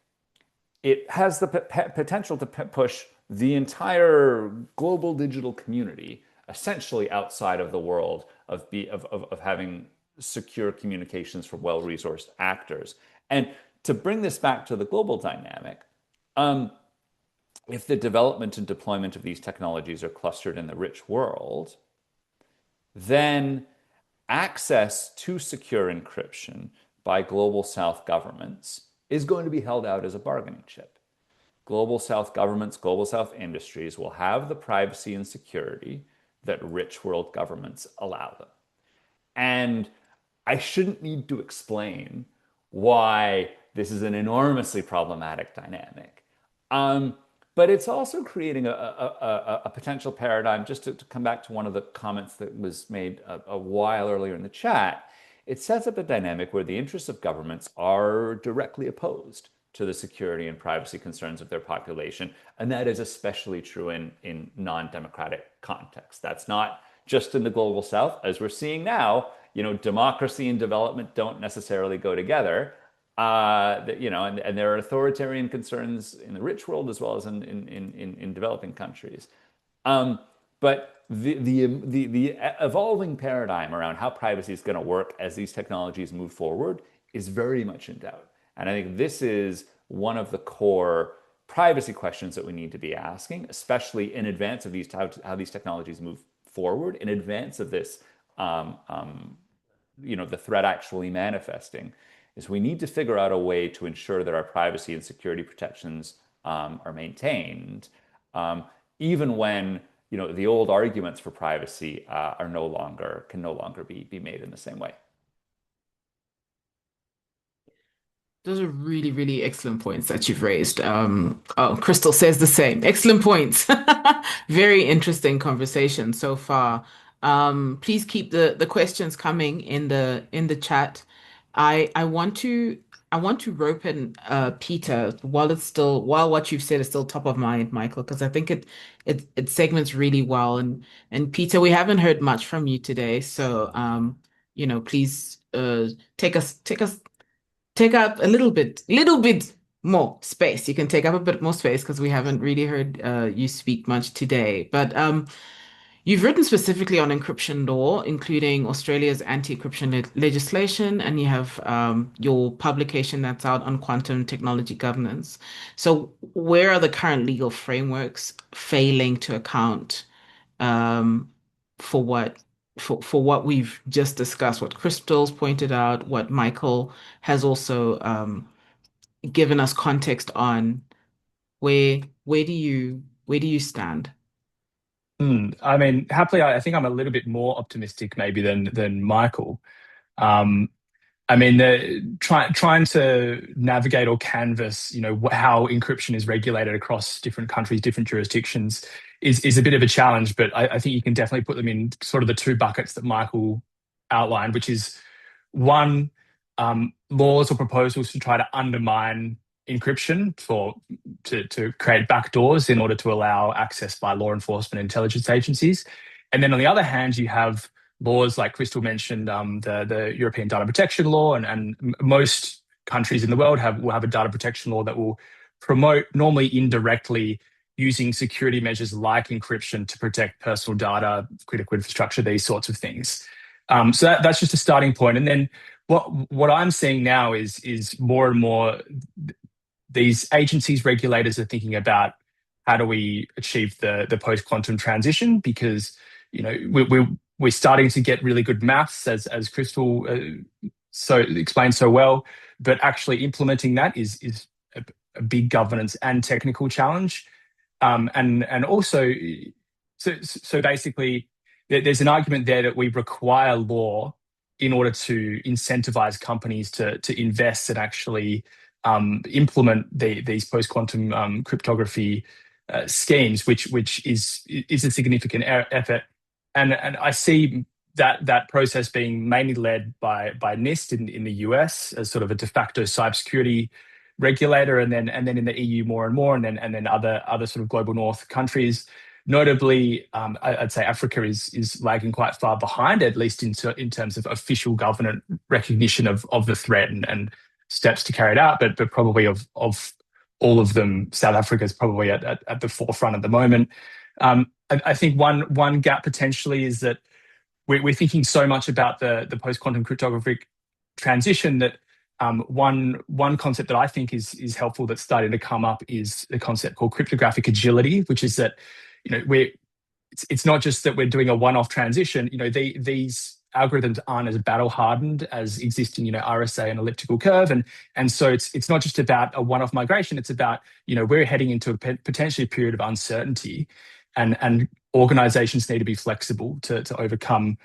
it has the potential to push the entire global digital community essentially outside of the world of having secure communications from well-resourced actors. And to bring this back to the global dynamic, if the development and deployment of these technologies are clustered in the rich world, then access to secure encryption by global South governments is going to be held out as a bargaining chip. Global South governments, global South industries will have the privacy and security that rich world governments allow them. And I shouldn't need to explain why this is an enormously problematic dynamic. But it's also creating a potential paradigm, just to come back to one of the comments that was made a while earlier in the chat. It sets up a dynamic where the interests of governments are directly opposed to the security and privacy concerns of their population. And that is especially true in non-democratic contexts. That's not just in the global South. As we're seeing now, democracy and development don't necessarily go together. And there are authoritarian concerns in the rich world as well as in developing countries. But the evolving paradigm around how privacy is going to work as these technologies move forward is very much in doubt. And I think this is one of the core privacy questions that we need to be asking, especially in advance of how these technologies move forward, in advance of this, the threat actually manifesting, is we need to figure out a way to ensure that our privacy and security protections are maintained, even when the old arguments for privacy can no longer be made in the same way. Those are really, really excellent points that you've raised. Oh, Krystal says the same. Excellent points. Very interesting conversation so far. Please keep the questions coming in the chat. I want to rope in Peter while while what you've said is still top of mind, Michael, because I think it segments really well. And Peter, we haven't heard much from you today, so please take us take up a little bit more space. You can take up a bit more space because we haven't really heard you speak much today. But you've written specifically on encryption law, including Australia's anti-encryption legislation, and you have your publication that's out on quantum technology governance. So, where are the current legal frameworks failing to account um, for what we've just discussed, what Krystal's pointed out, what Michael has also given us context on? Where do you stand? I mean, happily, I think I'm a little bit more optimistic maybe than Michael. Um, I mean, trying to navigate or canvas, how encryption is regulated across different countries, different jurisdictions, is a bit of a challenge. But I think you can definitely put them in sort of the two buckets that Michael outlined, which is one, laws or proposals to try to undermine encryption to create backdoors in order to allow access by law enforcement intelligence agencies. And then on the other hand, you have laws like Krystal mentioned, the European Data Protection Law, and most countries in the world will have a data protection law that will promote, normally indirectly, using security measures like encryption to protect personal data, critical infrastructure, these sorts of things. So that's just a starting point. And then what I'm seeing now is more and more these agencies, regulators are thinking about how do we achieve the post-quantum transition, because we're starting to get really good maths, as Krystal so explained so well, but actually implementing that is a big governance and technical challenge. And also, so basically, there's an argument there that we require law in order to incentivize companies to invest and actually implement these post-quantum cryptography schemes, which is a significant effort. And I see that process being mainly led by NIST in the US as sort of a de facto cybersecurity regulator, and then in the EU more and more, and then other sort of global north countries. Notably, I'd say Africa is lagging quite far behind, at least in terms of official government recognition of the threat and steps to carry it out. But probably of all of them, South Africa is probably at the forefront at the moment. I think one gap potentially is that we're thinking so much about the post-quantum cryptographic transition that one concept that I think is helpful that's starting to come up is the concept called cryptographic agility, which is that it's not just that we're doing a one-off transition. These algorithms aren't as battle hardened as existing RSA and elliptical curve, and so it's not just about a one-off migration. It's about we're heading into a potentially a period of uncertainty, and organizations need to be flexible to overcome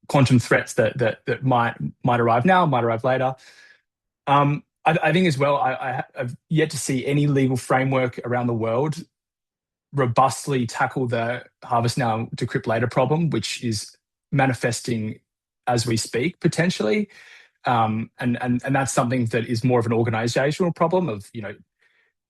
quantum threats that might arrive now, might arrive later. I think as well, I've yet to see any legal framework around the world robustly tackle the harvest now, decrypt later problem, which is manifesting as we speak potentially, and that's something that is more of an organizational problem of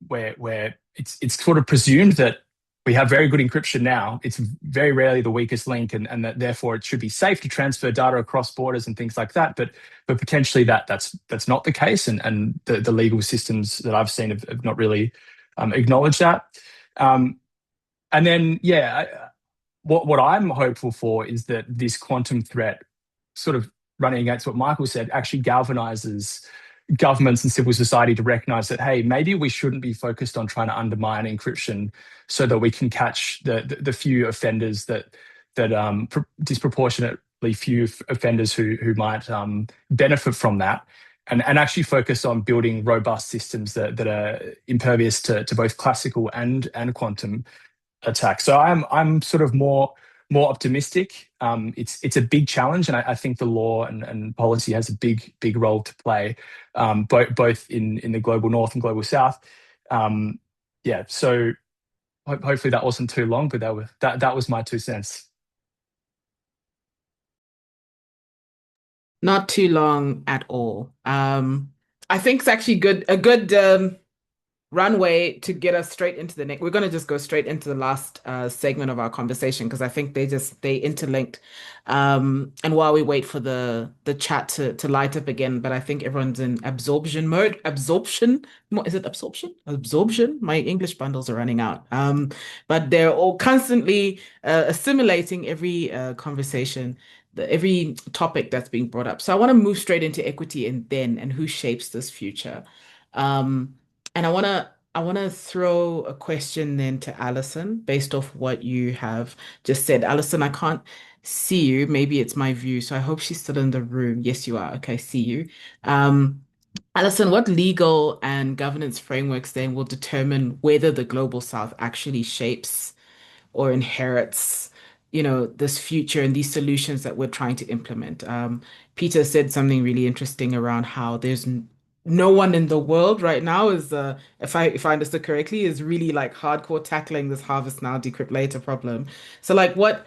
where it's sort of presumed that we have very good encryption now. It's very rarely the weakest link, and that therefore it should be safe to transfer data across borders and things like that. But potentially that's not the case, and the legal systems that I've seen have not really acknowledged that. And then, what I'm hopeful for is that this quantum threat, sort of running against what Michael said, actually galvanizes governments and civil society to recognize that, hey, maybe we shouldn't be focused on trying to undermine encryption so that we can catch the few offenders that disproportionately few offenders who might benefit from that, and actually focus on building robust systems that are impervious to both classical and quantum attacks. So I'm sort of more more optimistic. It's a big challenge, and I think the law and policy has a big role to play, both in the global north and global south. Yeah, so hopefully that wasn't too long, but that was my 2 cents. Not too long at all. I think it's actually a good runway to get us straight into the next. We're going to just go straight into the last segment of our conversation because I think they interlinked. And while we wait for the chat to light up again, but I think everyone's in absorption mode. Is it absorption? Absorption. My English bundles are running out. But they're all constantly assimilating every conversation. Every topic that's being brought up. So I want to move straight into equity and who shapes this future. Um, and I wanna throw a question then to Allison based off what you have just said. Allison, I can't see you. Maybe it's my view, so I hope she's still in the room. Yes, you are. Okay, I see you. Um, Allison, what legal and governance frameworks then will determine whether the Global South actually shapes or inherits, this future and these solutions that we're trying to implement. Peter said something really interesting around how there's no one in the world right now is, if I understood correctly, is really like hardcore tackling this harvest now, decrypt later problem. So like what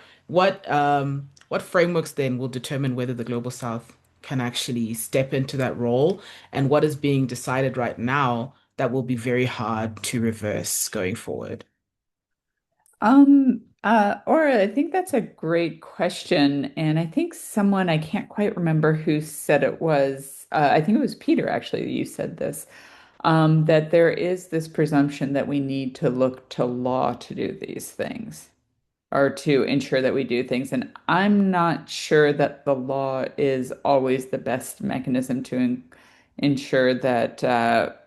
frameworks then will determine whether the Global South can actually step into that role and what is being decided right now that will be very hard to reverse going forward? Aura, I think that's a great question. And I think someone, I can't quite remember who said it was, I think it was Peter actually, you said this, that there is this presumption that we need to look to law to do these things or to ensure that we do things. And I'm not sure that the law is always the best mechanism to ensure that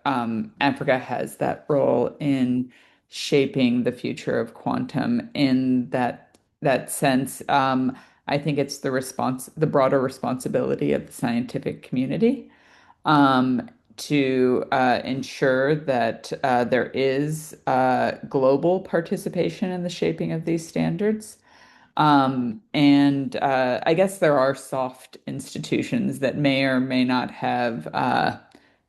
Africa has that role in shaping the future of quantum in that sense. I think it's the broader responsibility of the scientific community to ensure that there is global participation in the shaping of these standards. And I guess there are soft institutions that may or may not have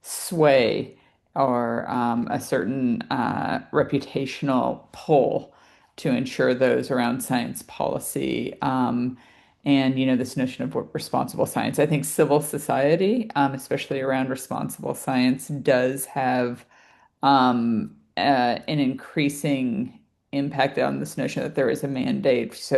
sway or a certain reputational pull to ensure those around science policy. And this notion of what responsible science. I think civil society, especially around responsible science, does have an increasing impact on this notion that there is a mandate. So,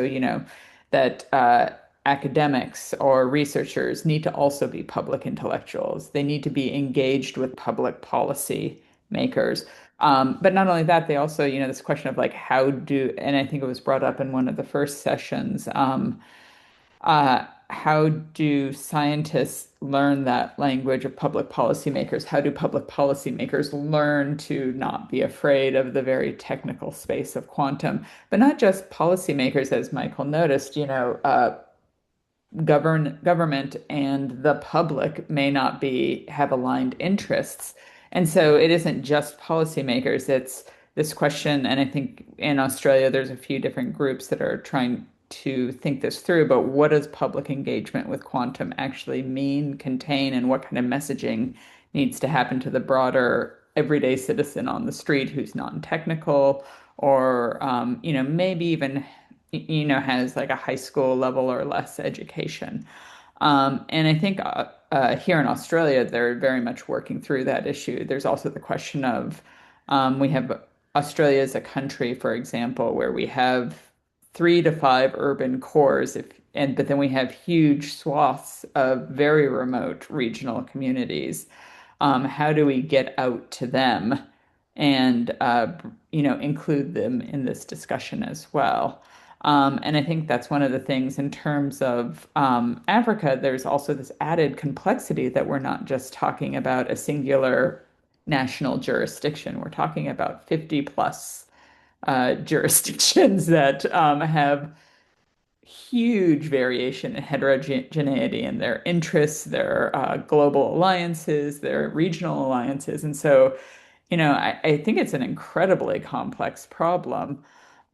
that academics or researchers need to also be public intellectuals. They need to be engaged with public policy makers. But not only that, they also, this question of like and I think it was brought up in one of the first sessions, how do scientists learn that language of public policymakers? How do public policymakers learn to not be afraid of the very technical space of quantum? But not just policymakers, as Michael noticed, government and the public may not have aligned interests. And so it isn't just policymakers, it's this question, and I think in Australia there's a few different groups that are trying to think this through, but what does public engagement with quantum actually mean, contain, and what kind of messaging needs to happen to the broader everyday citizen on the street who's non-technical or maybe even has like a high school level or less education. And I think here in Australia, they're very much working through that issue. There's also the question of we have Australia as a country, for example, where we have 3 to 5 urban cores, but then we have huge swaths of very remote regional communities. How do we get out to them and include them in this discussion as well? And I think that's one of the things in terms of Africa, there's also this added complexity that we're not just talking about a singular national jurisdiction. We're talking about 50 plus jurisdictions that have huge variation and heterogeneity in their interests, their global alliances, their regional alliances. And so, I think it's an incredibly complex problem.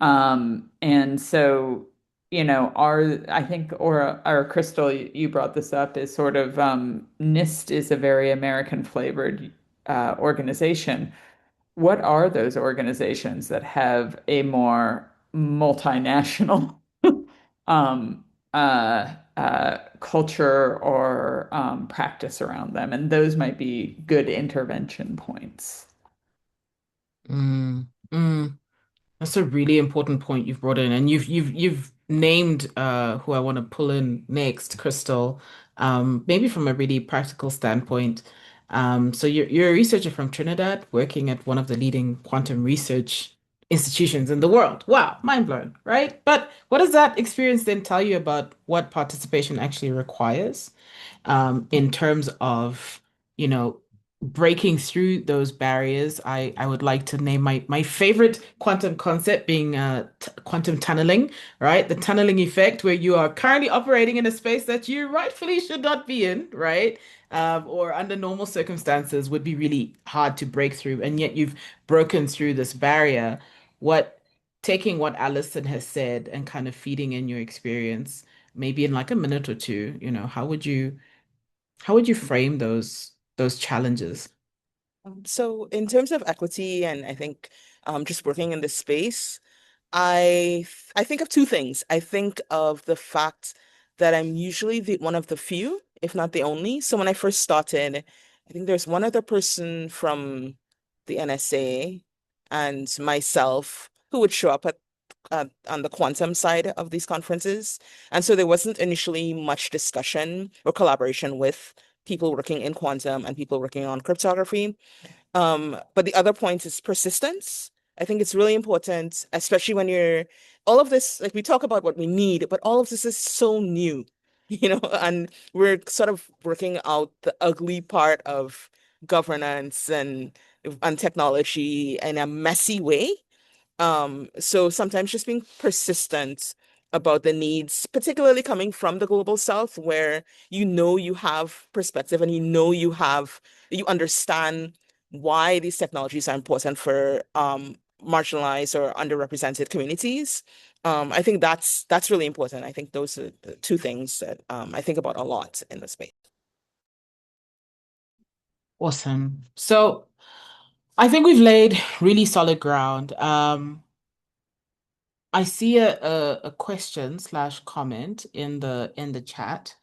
And so I think, or Crystal, you brought this up, is sort of NIST is a very American flavored organization. What are those organizations that have a more multinational um, culture or practice around them? And those might be good intervention points. Mm, mm. That's a really important point you've brought in, and you've named who I want to pull in next, Crystal. Maybe from a really practical standpoint. So you're a researcher from Trinidad, working at one of the leading quantum research institutions in the world. Wow, mind blown, right? But what does that experience then tell you about what participation actually requires? In terms of, you know, breaking through those barriers. I would like to name my favorite quantum concept being t quantum tunneling, right? The tunneling effect, where you are currently operating in a space that you rightfully should not be in, right? Or under normal circumstances would be really hard to break through, and yet you've broken through this barrier. What Taking what Allison has said and kind of feeding in your experience, maybe in like a minute or two, how would you frame those challenges? So in terms of equity, and I think just working in this space, I think of two things. I think of the fact that I'm usually one of the few, if not the only. So when I first started, I think there's one other person from the NSA and myself who would show up on the quantum side of these conferences. And so there wasn't initially much discussion or collaboration with people working in quantum and people working on cryptography. But the other point is persistence. I think it's really important, especially when you're all of this, like we talk about what we need, but all of this is so new, and we're sort of working out the ugly part of governance and technology in a messy way. So sometimes just being persistent about the needs, particularly coming from the global south, where you have perspective and you understand why these technologies are important for marginalized or underrepresented communities. I think that's really important. I think those are the two things that I think about a lot in the space. Awesome. So I think we've laid really solid ground. I see a question slash comment in the chat.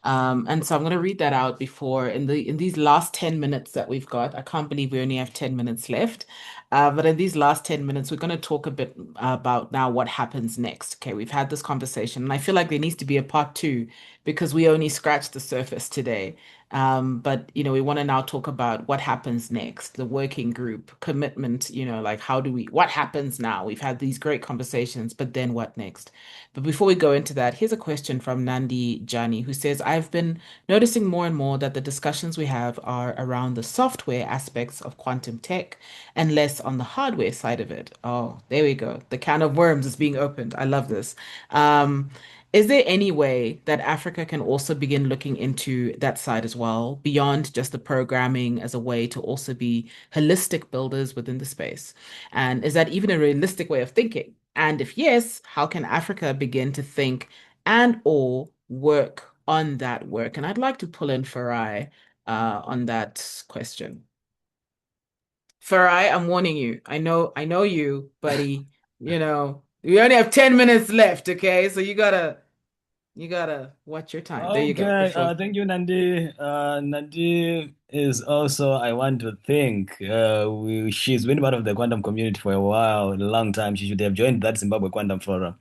And so I'm going to read that out before in these last 10 minutes that we've got. I can't believe we only have 10 minutes left. But in these last 10 minutes, we're going to talk a bit about now what happens next. Okay, we've had this conversation, and I feel like there needs to be a part two because we only scratched the surface today. But we want to now talk about what happens next, the working group commitment, like what happens now? We've had these great conversations, but then what next? But before we go into that, here's a question from Nandi Jani, who says, I've been noticing more and more that the discussions we have are around the software aspects of quantum tech and less on the hardware side of it. Oh, there we go. The can of worms is being opened. I love this. Um, is there any way that Africa can also begin looking into that side as well, beyond just the programming, as a way to also be holistic builders within the space? And is that even a realistic way of thinking? And if yes, how can Africa begin to think and or work on that work? And I'd like to pull in Farai on that question. Farai, I'm warning you. I know you, buddy. We only have 10 minutes left, okay? So you gotta watch your time. There you go. The Okay, floor. thank you, Nandi. Nandi is also, I want to think, she's been part of the quantum community for a while, a long time. She should have joined that Zimbabwe Quantum Forum.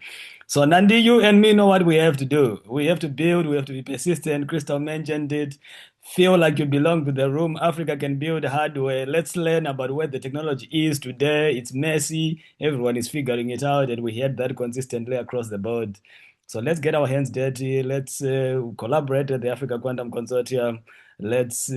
So, Nandi, you and me know what we have to do. We have to build, we have to be persistent. Crystal mentioned it. Feel like you belong to the room. Africa can build hardware. Let's learn about where the technology is today. It's messy. Everyone is figuring it out, and we hear that consistently across the board. So let's get our hands dirty. Let's collaborate at the Africa Quantum Consortium. Let's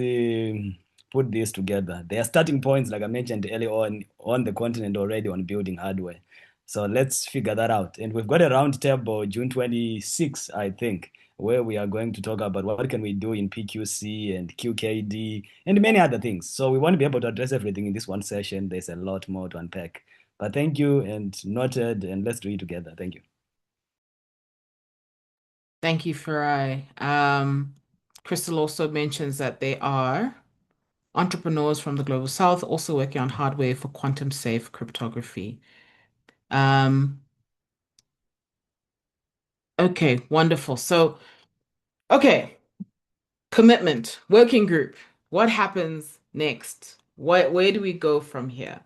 put this together. There are starting points, like I mentioned earlier on the continent already on building hardware. So let's figure that out. And we've got a round table June 26, I think, where we are going to talk about what can we do in PQC and QKD and many other things. So we want to be able to address everything in this one session. There's a lot more to unpack. But thank you and noted, and let's do it together. Thank you. Thank you, Farai. Krystal also mentions that they are entrepreneurs from the Global South also working on hardware for quantum safe cryptography. Um, okay, wonderful. So, okay. Commitment, working group. What happens next? Where do we go from here?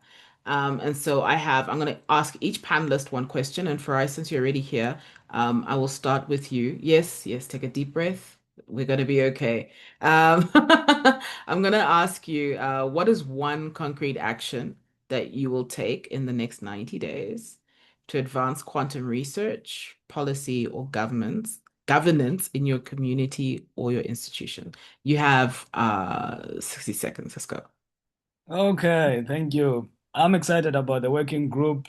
And so I'm going to ask each panelist one question. And Farai, since you're already here, I will start with you. Yes, yes, take a deep breath. We're going to be okay. Um, I'm going to ask you, what is one concrete action that you will take in the next 90 days to advance quantum research, policy, or governance in your community or your institution? You have 60 seconds. Let's go. Okay, thank you. I'm excited about the working group.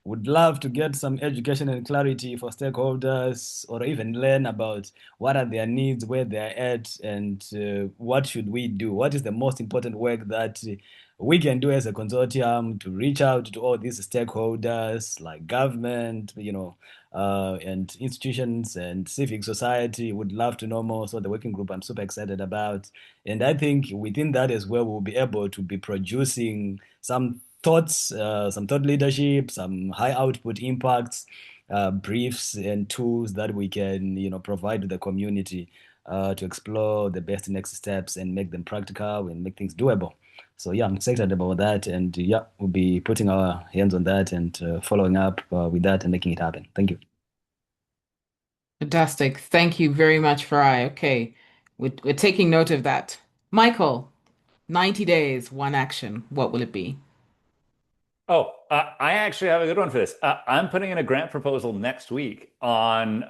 Would love to get some education and clarity for stakeholders or even learn about what are their needs, where they're at, and what should we do? What is the most important work that we can do as a consortium to reach out to all these stakeholders like government, and institutions and civic society? Would love to know more. So the working group I'm super excited about. And I think within that as well, we'll be able to be producing some thoughts, some thought leadership, some high output impacts, briefs and tools that we can, provide to the community to explore the best next steps and make them practical and make things doable. So yeah, I'm excited about that, and yeah, we'll be putting our hands on that and following up with that and making it happen. Thank you. Fantastic. Thank you very much, Farai. Okay, we're taking note of that. Michael, 90 days, one action. What will it be? Oh, I actually have a good one for this. I'm putting in a grant proposal next week on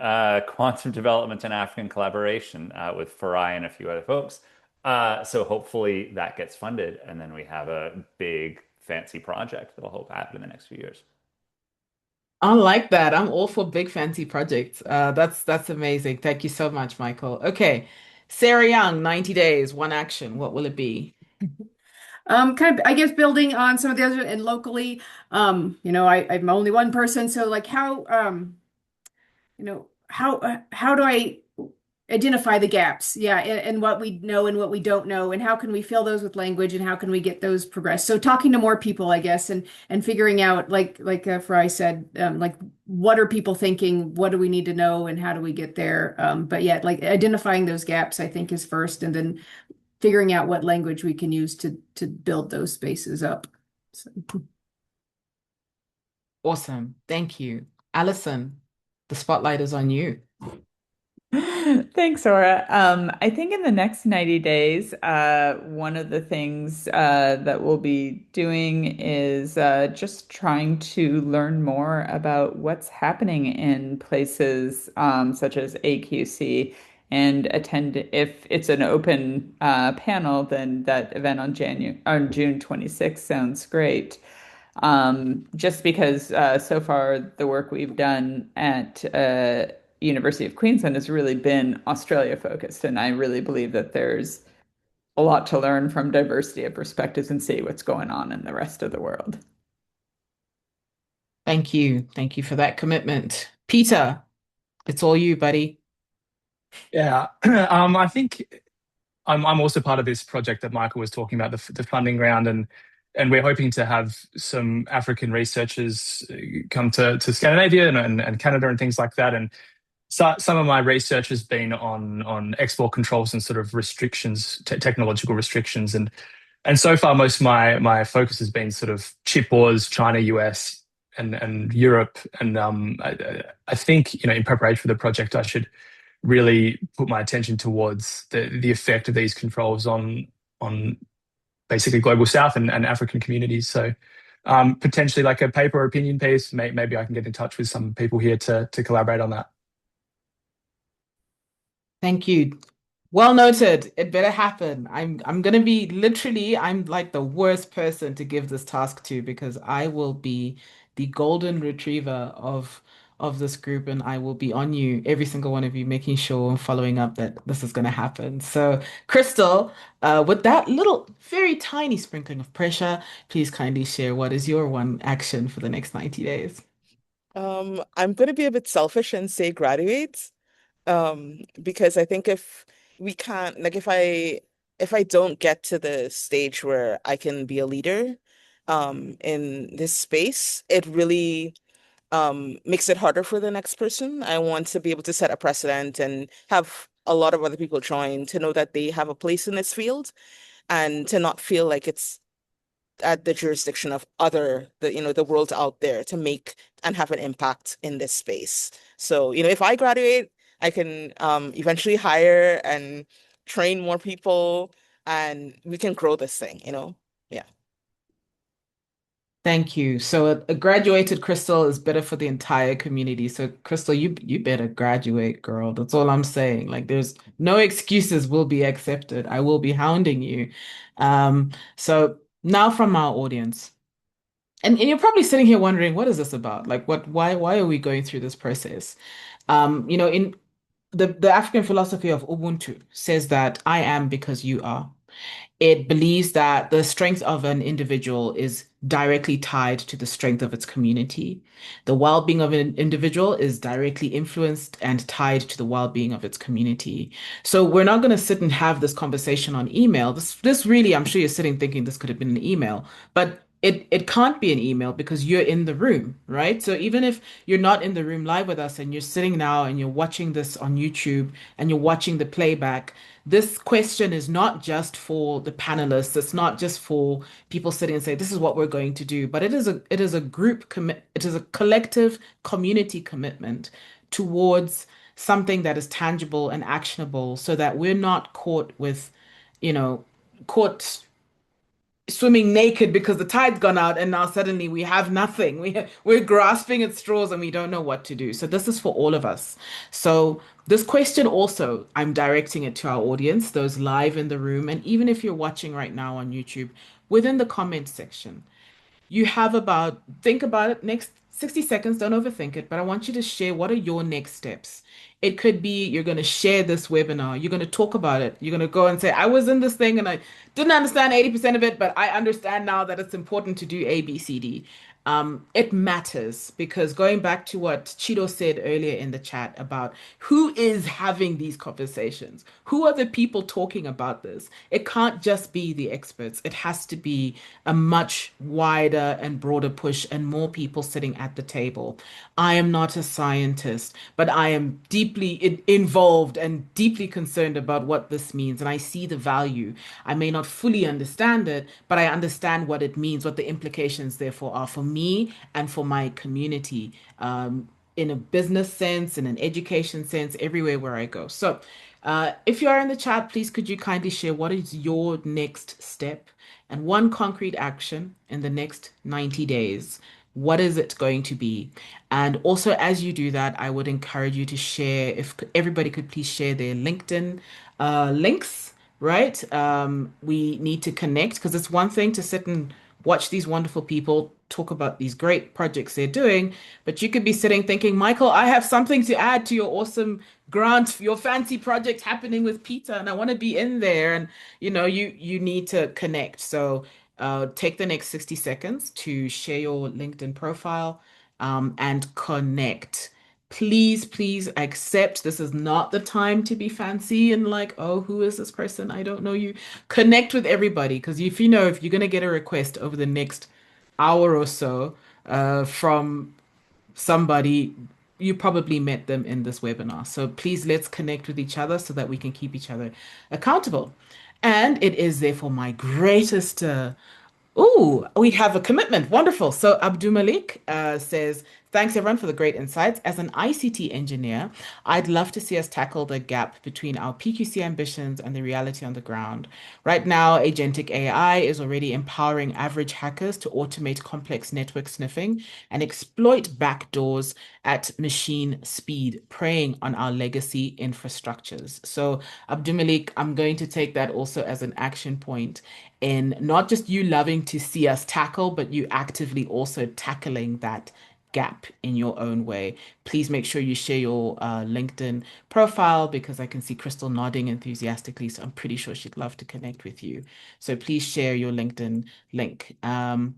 quantum development and African collaboration with Farai and a few other folks. So hopefully that gets funded, and then we have a big, fancy project that will hope happen in the next few years. I like that. I'm all for big fancy projects. That's amazing. Thank you so much, Michael. Okay, Sarah Young, 90 days, one action. What will it be? Kind of, I guess, building on some of the other and locally, I'm only one person, so like how do I identify the gaps? Yeah, and what we know and what we don't know, and how can we fill those with language, and how can we get those progressed? So talking to more people, I guess, and figuring out, like Fry said, like what are people thinking? What do we need to know, and how do we get there? But yeah, like identifying those gaps, I think is first, and then figuring out what language we can use to build those spaces up. So. Awesome. Thank you. Allison, the spotlight is on you. Thanks, Aura. I think in the next 90 days, one of the things that we'll be doing is just trying to learn more about what's happening in places such as AQC and attend, if it's an open panel, then that event on June 26th sounds great. Just because so far the work we've done at University of Queensland has really been Australia focused, and I really believe that there's a lot to learn from diversity of perspectives and see what's going on in the rest of the world. Thank you. Thank you for that commitment. Peter, it's all you, buddy. Yeah, I think I'm also part of this project that Michael was talking about, the funding round, and we're hoping to have some African researchers come to Scandinavia and Canada and things like that. And so, some of my research has been on export controls and sort of restrictions, technological restrictions, and so far most of my focus has been sort of chip wars, China, US, and Europe. And I think in preparation for the project, I should really put my attention towards the effect of these controls on basically global South and African communities. So potentially like a paper or opinion piece, maybe I can get in touch with some people here to collaborate on that. Thank you. Well noted. It better happen. I'm gonna be literally, I'm like the worst person to give this task to because I will be the golden retriever of this group and I will be on you, every single one of you, making sure and following up that this is gonna happen. So, Krystal, with that little very tiny sprinkling of pressure, please kindly share what is your one action for the next 90 days. I'm going to be a bit selfish and say graduate. Because I think if we can't, like, if I don't get to the stage where I can be a leader, in this space, it really makes it harder for the next person. I want to be able to set a precedent and have a lot of other people join to know that they have a place in this field and to not feel like it's at the jurisdiction of the world out there to make and have an impact in this space. So, if I graduate, I can eventually hire and train more people and we can grow this thing. Yeah. Thank you. So a graduated Krystal is better for the entire community. So Krystal, you better graduate, girl. That's all I'm saying. Like there's no excuses will be accepted. I will be hounding you. So now from our audience. And you're probably sitting here wondering, what is this about? Like why are we going through this process? In the African philosophy of Ubuntu says that I am because you are. It believes that the strength of an individual is directly tied to the strength of its community. The well-being of an individual is directly influenced and tied to the well-being of its community. So we're not going to sit and have this conversation on email. This really, I'm sure you're sitting thinking this could have been an email, but it can't be an email because you're in the room, right? So even if you're not in the room live with us and you're sitting now and you're watching this on YouTube and you're watching the playback, this question is not just for the panelists. It's not just for people sitting and say, this is what we're going to do, but it is a group commit, it is a collective community commitment towards something that is tangible and actionable so that we're not caught with, you know, caught swimming naked because the tide's gone out and now suddenly we have nothing. We're grasping at straws and we don't know what to do. So this is for all of us. So this question also, I'm directing it to our audience, those live in the room, and even if you're watching right now on YouTube, within the comments section. You have think about it, next 60 seconds, don't overthink it, but I want you to share what are your next steps. It could be you're going to share this webinar, you're going to talk about it, you're going to go and say, I was in this thing and I didn't understand 80% of it, but I understand now that it's important to do A, B, C, D. It matters because going back to what Chido said earlier in the chat about who is having these conversations, who are the people talking about this? It can't just be the experts. It has to be a much wider and broader push and more people sitting at the table. I am not a scientist, but I am deeply involved and deeply concerned about what this means. And I see the value. I may not fully understand it, but I understand what it means, what the implications therefore are for me and for my community. In a business sense, in an education sense, everywhere where I go. So, if you are in the chat, please could you kindly share what is your next step and one concrete action in the next 90 days? What is it going to be? And also, as you do that, I would encourage you to share, if everybody could please share their LinkedIn links, right? We need to connect because it's one thing to sit and watch these wonderful people talk about these great projects they're doing, but you could be sitting thinking, Michael, I have something to add to your awesome grant, your fancy project happening with Peter, and I want to be in there. And you need to connect. So take the next 60 seconds to share your LinkedIn profile and connect. Please, please accept this is not the time to be fancy and like, oh, who is this person? I don't know you. Connect with everybody because if you're going to get a request over the next hour or so from somebody, you probably met them in this webinar. So please let's connect with each other so that we can keep each other accountable. And it is therefore my greatest Oh, we have a commitment. Wonderful. So Abdul Malik says, thanks everyone for the great insights. As an ICT engineer, I'd love to see us tackle the gap between our PQC ambitions and the reality on the ground. Right now, agentic AI is already empowering average hackers to automate complex network sniffing and exploit backdoors at machine speed, preying on our legacy infrastructures. So, Abdul Malik, I'm going to take that also as an action point in not just you loving to see us tackle, but you actively also tackling that gap in your own way. Please make sure you share your LinkedIn profile because I can see Krystal nodding enthusiastically. So I'm pretty sure she'd love to connect with you. So please share your LinkedIn link. And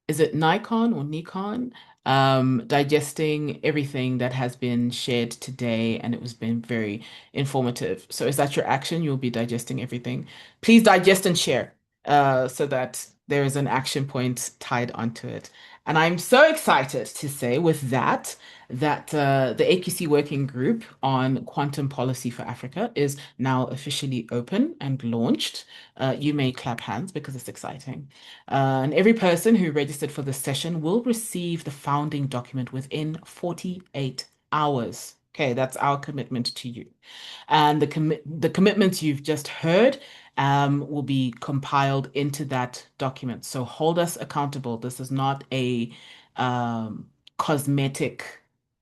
is it Nikon or Nikon? digesting everything that has been shared today, and it was been very informative. So is that your action? You'll be digesting everything. Please digest and share, so that there is an action point tied onto it. And I'm so excited to say with that that the AQC working group on quantum policy for Africa is now officially open and launched. You may clap hands because it's exciting. And every person who registered for this session will receive the founding document within 48 hours. Okay, that's our commitment to you. And the commitments you've just heard will be compiled into that document. So hold us accountable. This is not a cosmetic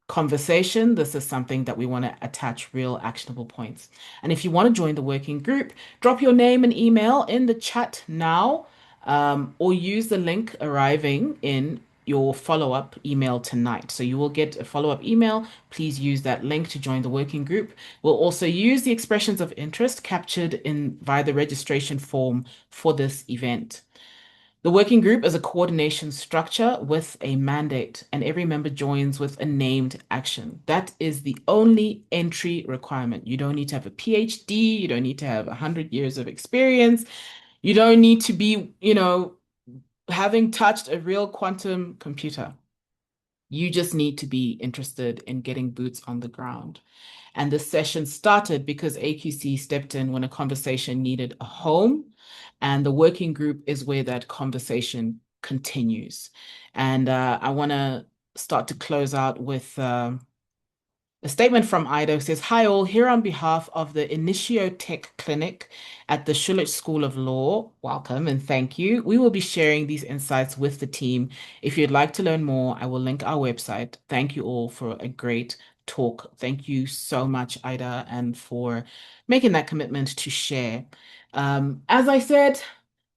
conversation. This is something that we want to attach real actionable points. And if you want to join the working group, drop your name and email in the chat now, or use the link arriving in your follow-up email tonight. So you will get a follow-up email. Please use that link to join the working group. We'll also use the expressions of interest captured in via the registration form for this event. The working group is a coordination structure with a mandate, and every member joins with a named action. That is the only entry requirement. You don't need to have a PhD, you don't need to have 100 years of experience, you don't need to be, having touched a real quantum computer. You just need to be interested in getting boots on the ground. And the session started because AQC stepped in when a conversation needed a home. And the working group is where that conversation continues. And I want to start to close out with a statement from Ido says, "Hi all, here on behalf of the Initio Tech Clinic at the Schulich School of Law. Welcome and thank you. We will be sharing these insights with the team. If you'd like to learn more, I will link our website. Thank you all for a great talk. Thank you so much, Ida, and for making that commitment to share. As I said,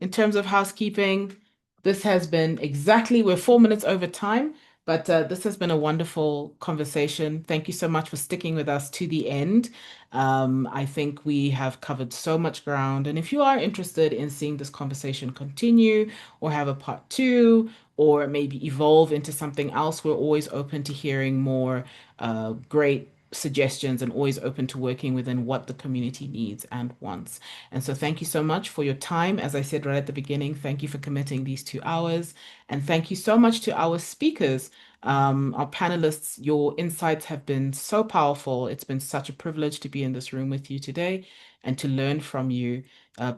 in terms of housekeeping, this has been exactly, we're 4 minutes over time. But this has been a wonderful conversation. Thank you so much for sticking with us to the end. I think we have covered so much ground. And if you are interested in seeing this conversation continue or have a part two, or maybe evolve into something else, we're always open to hearing more great suggestions and always open to working within what the community needs and wants. And so thank you so much for your time. As I said right at the beginning, thank you for committing these 2 hours. And thank you so much to our speakers, our panelists. Your insights have been so powerful. It's been such a privilege to be in this room with you today and to learn from you.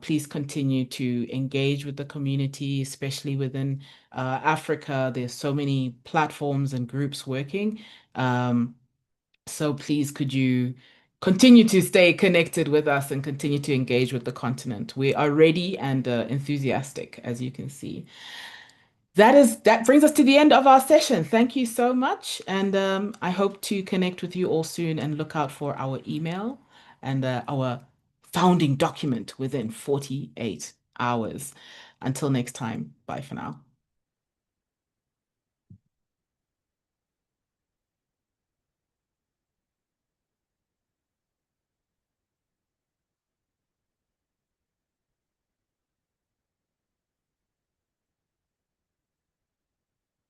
Please continue to engage with the community, especially within Africa. There's so many platforms and groups working. So please, could you continue to stay connected with us and continue to engage with the continent? We are ready and enthusiastic, as you can see. That brings us to the end of our session. Thank you so much, and I hope to connect with you all soon and look out for our email and our founding document within 48 hours. Until next time, bye for now.